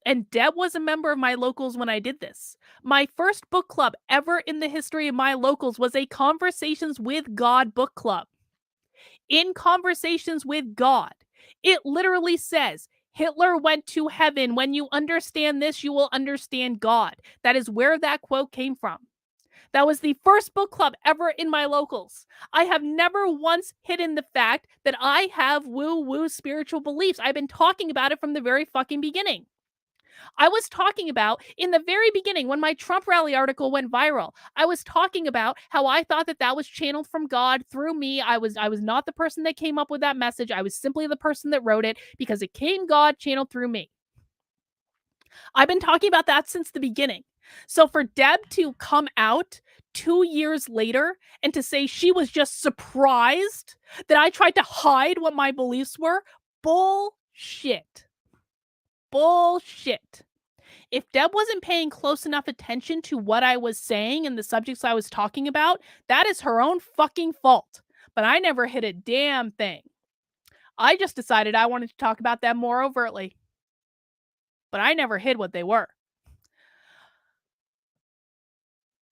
and Deb was a member of my locals when I did this. My first book club ever in the history of my locals was a Conversations with God book club. In Conversations with God, it literally says, Hitler went to heaven. When you understand this, you will understand God. That is where that quote came from. That was the first book club ever in my locals. I have never once hidden the fact that I have woo-woo spiritual beliefs. I've been talking about it from the very fucking beginning. I was talking about, in the very beginning, when my Trump rally article went viral, I was talking about how I thought that was channeled from God through me. I was not the person that came up with that message. I was simply the person that wrote it because it came God channeled through me. I've been talking about that since the beginning. So for Deb to come out 2 years later and to say she was just surprised that I tried to hide what my beliefs were, bullshit. Bullshit. If Deb wasn't paying close enough attention to what I was saying and the subjects I was talking about, that is her own fucking fault. But I never hid a damn thing. I just decided I wanted to talk about them more overtly. But I never hid what they were.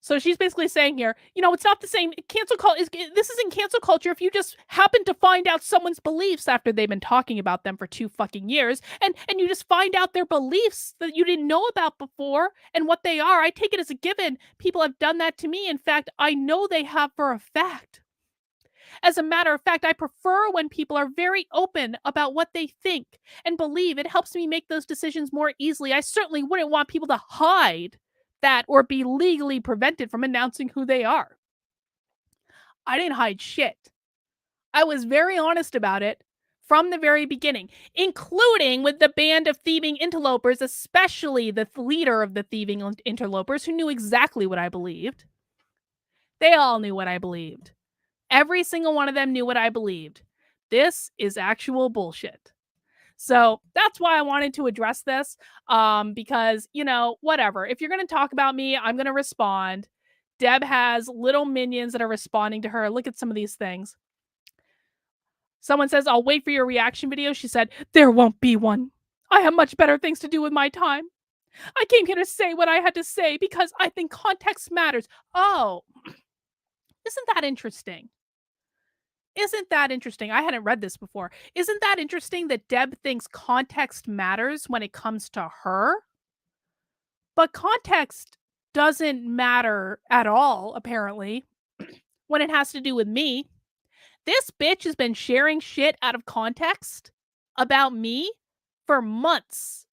So she's basically saying here, it's not the same. Cancel culture this isn't cancel culture if you just happen to find out someone's beliefs after they've been talking about them for 2 fucking years, and you just find out their beliefs that you didn't know about before and what they are. I take it as a given. People have done that to me. In fact, I know they have for a fact. As a matter of fact, I prefer when people are very open about what they think and believe. It helps me make those decisions more easily. I certainly wouldn't want people to hide that or be legally prevented from announcing who they are. I didn't hide shit. I was very honest about it from the very beginning, including with the band of thieving interlopers, especially the leader of the thieving interlopers, who knew exactly what I believed. They all knew what I believed. Every single one of them knew what I believed. This is actual bullshit. So that's why I wanted to address this, because, whatever. If you're going to talk about me, I'm going to respond. Deb has little minions that are responding to her. Look at some of these things. Someone says, I'll wait for your reaction video. She said, there won't be one. I have much better things to do with my time. I came here to say what I had to say because I think context matters. Oh, isn't that interesting? Isn't that interesting? I hadn't read this before. Isn't that interesting that Deb thinks context matters when it comes to her? But context doesn't matter at all, apparently, when it has to do with me. This bitch has been sharing shit out of context about me for months.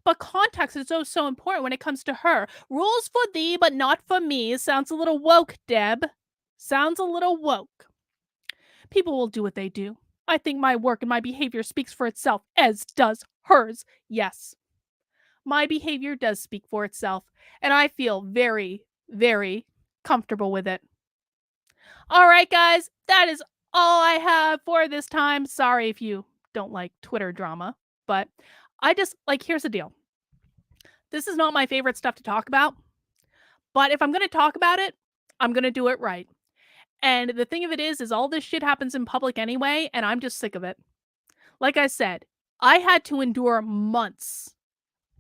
But context is so important when it comes to her. Rules for thee, but not for me. Sounds a little woke, Deb. Sounds a little woke. People will do what they do. I think my work and my behavior speaks for itself, as does hers. Yes, my behavior does speak for itself, and I feel very, very comfortable with it. All right, guys, that is all I have for this time. Sorry if you don't like Twitter drama, but I just, like, here's the deal. This is not my favorite stuff to talk about, but if I'm going to talk about it, I'm going to do it right. And the thing of it is all this shit happens in public anyway, and I'm just sick of it. Like I said, I had to endure months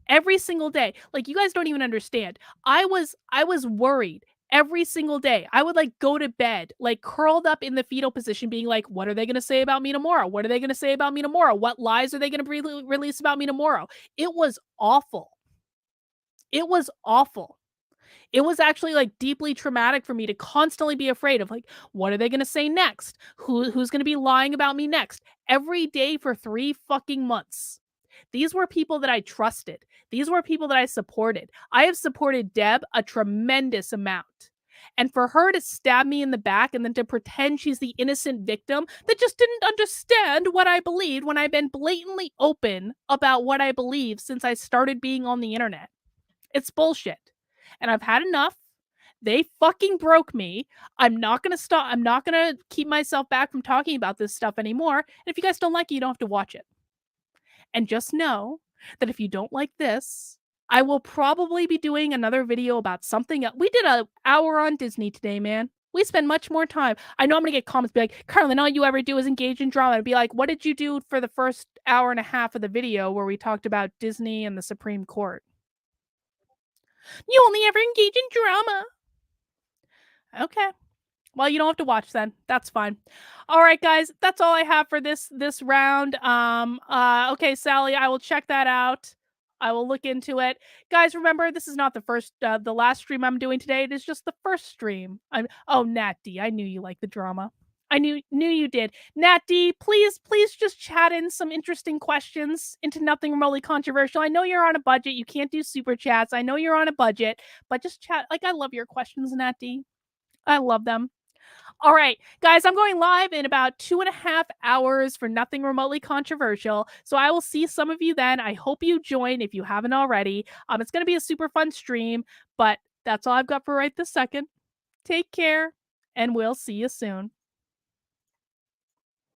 every single day. Like, you guys don't even understand. I was worried every single day. I would, like, go to bed, like, curled up in the fetal position being like, what are they going to say about me tomorrow? What are they going to say about me tomorrow? What lies are they going to release about me tomorrow? It was awful. It was awful. It was actually, like, deeply traumatic for me to constantly be afraid of, like, what are they going to say next? Who's going to be lying about me next? Every day for 3 fucking months. These were people that I trusted. These were people that I supported. I have supported Deb a tremendous amount. And for her to stab me in the back and then to pretend she's the innocent victim that just didn't understand what I believed when I've been blatantly open about what I believe since I started being on the internet. It's bullshit. And I've had enough. They fucking broke me. I'm not going to stop. I'm not going to keep myself back from talking about this stuff anymore. And if you guys don't like it, you don't have to watch it. And just know that if you don't like this, I will probably be doing another video about something else. We did an hour on Disney today, man. We spend much more time. I know I'm going to get comments be like, Carolyn, all you ever do is engage in drama. And be like, what did you do for the first hour and a half of the video where we talked about Disney and the Supreme Court? You only ever engage in drama. Okay. Well, you don't have to watch then. That's fine. All right, guys. That's all I have for this round. Okay, Sally, I will check that out. I will look into it. Guys, remember, this is not the last stream I'm doing today. It is just the first stream. Nat D, I knew you liked the drama. I knew you did. Nat D, please just chat in some interesting questions into nothing remotely controversial. I know you're on a budget. You can't do super chats. I know you're on a budget, but just chat. Like, I love your questions, Nat D. I love them. All right, guys, I'm going live in about 2.5 hours for nothing remotely controversial. So I will see some of you then. I hope you join if you haven't already. It's going to be a super fun stream, but that's all I've got for right this second. Take care, and we'll see you soon.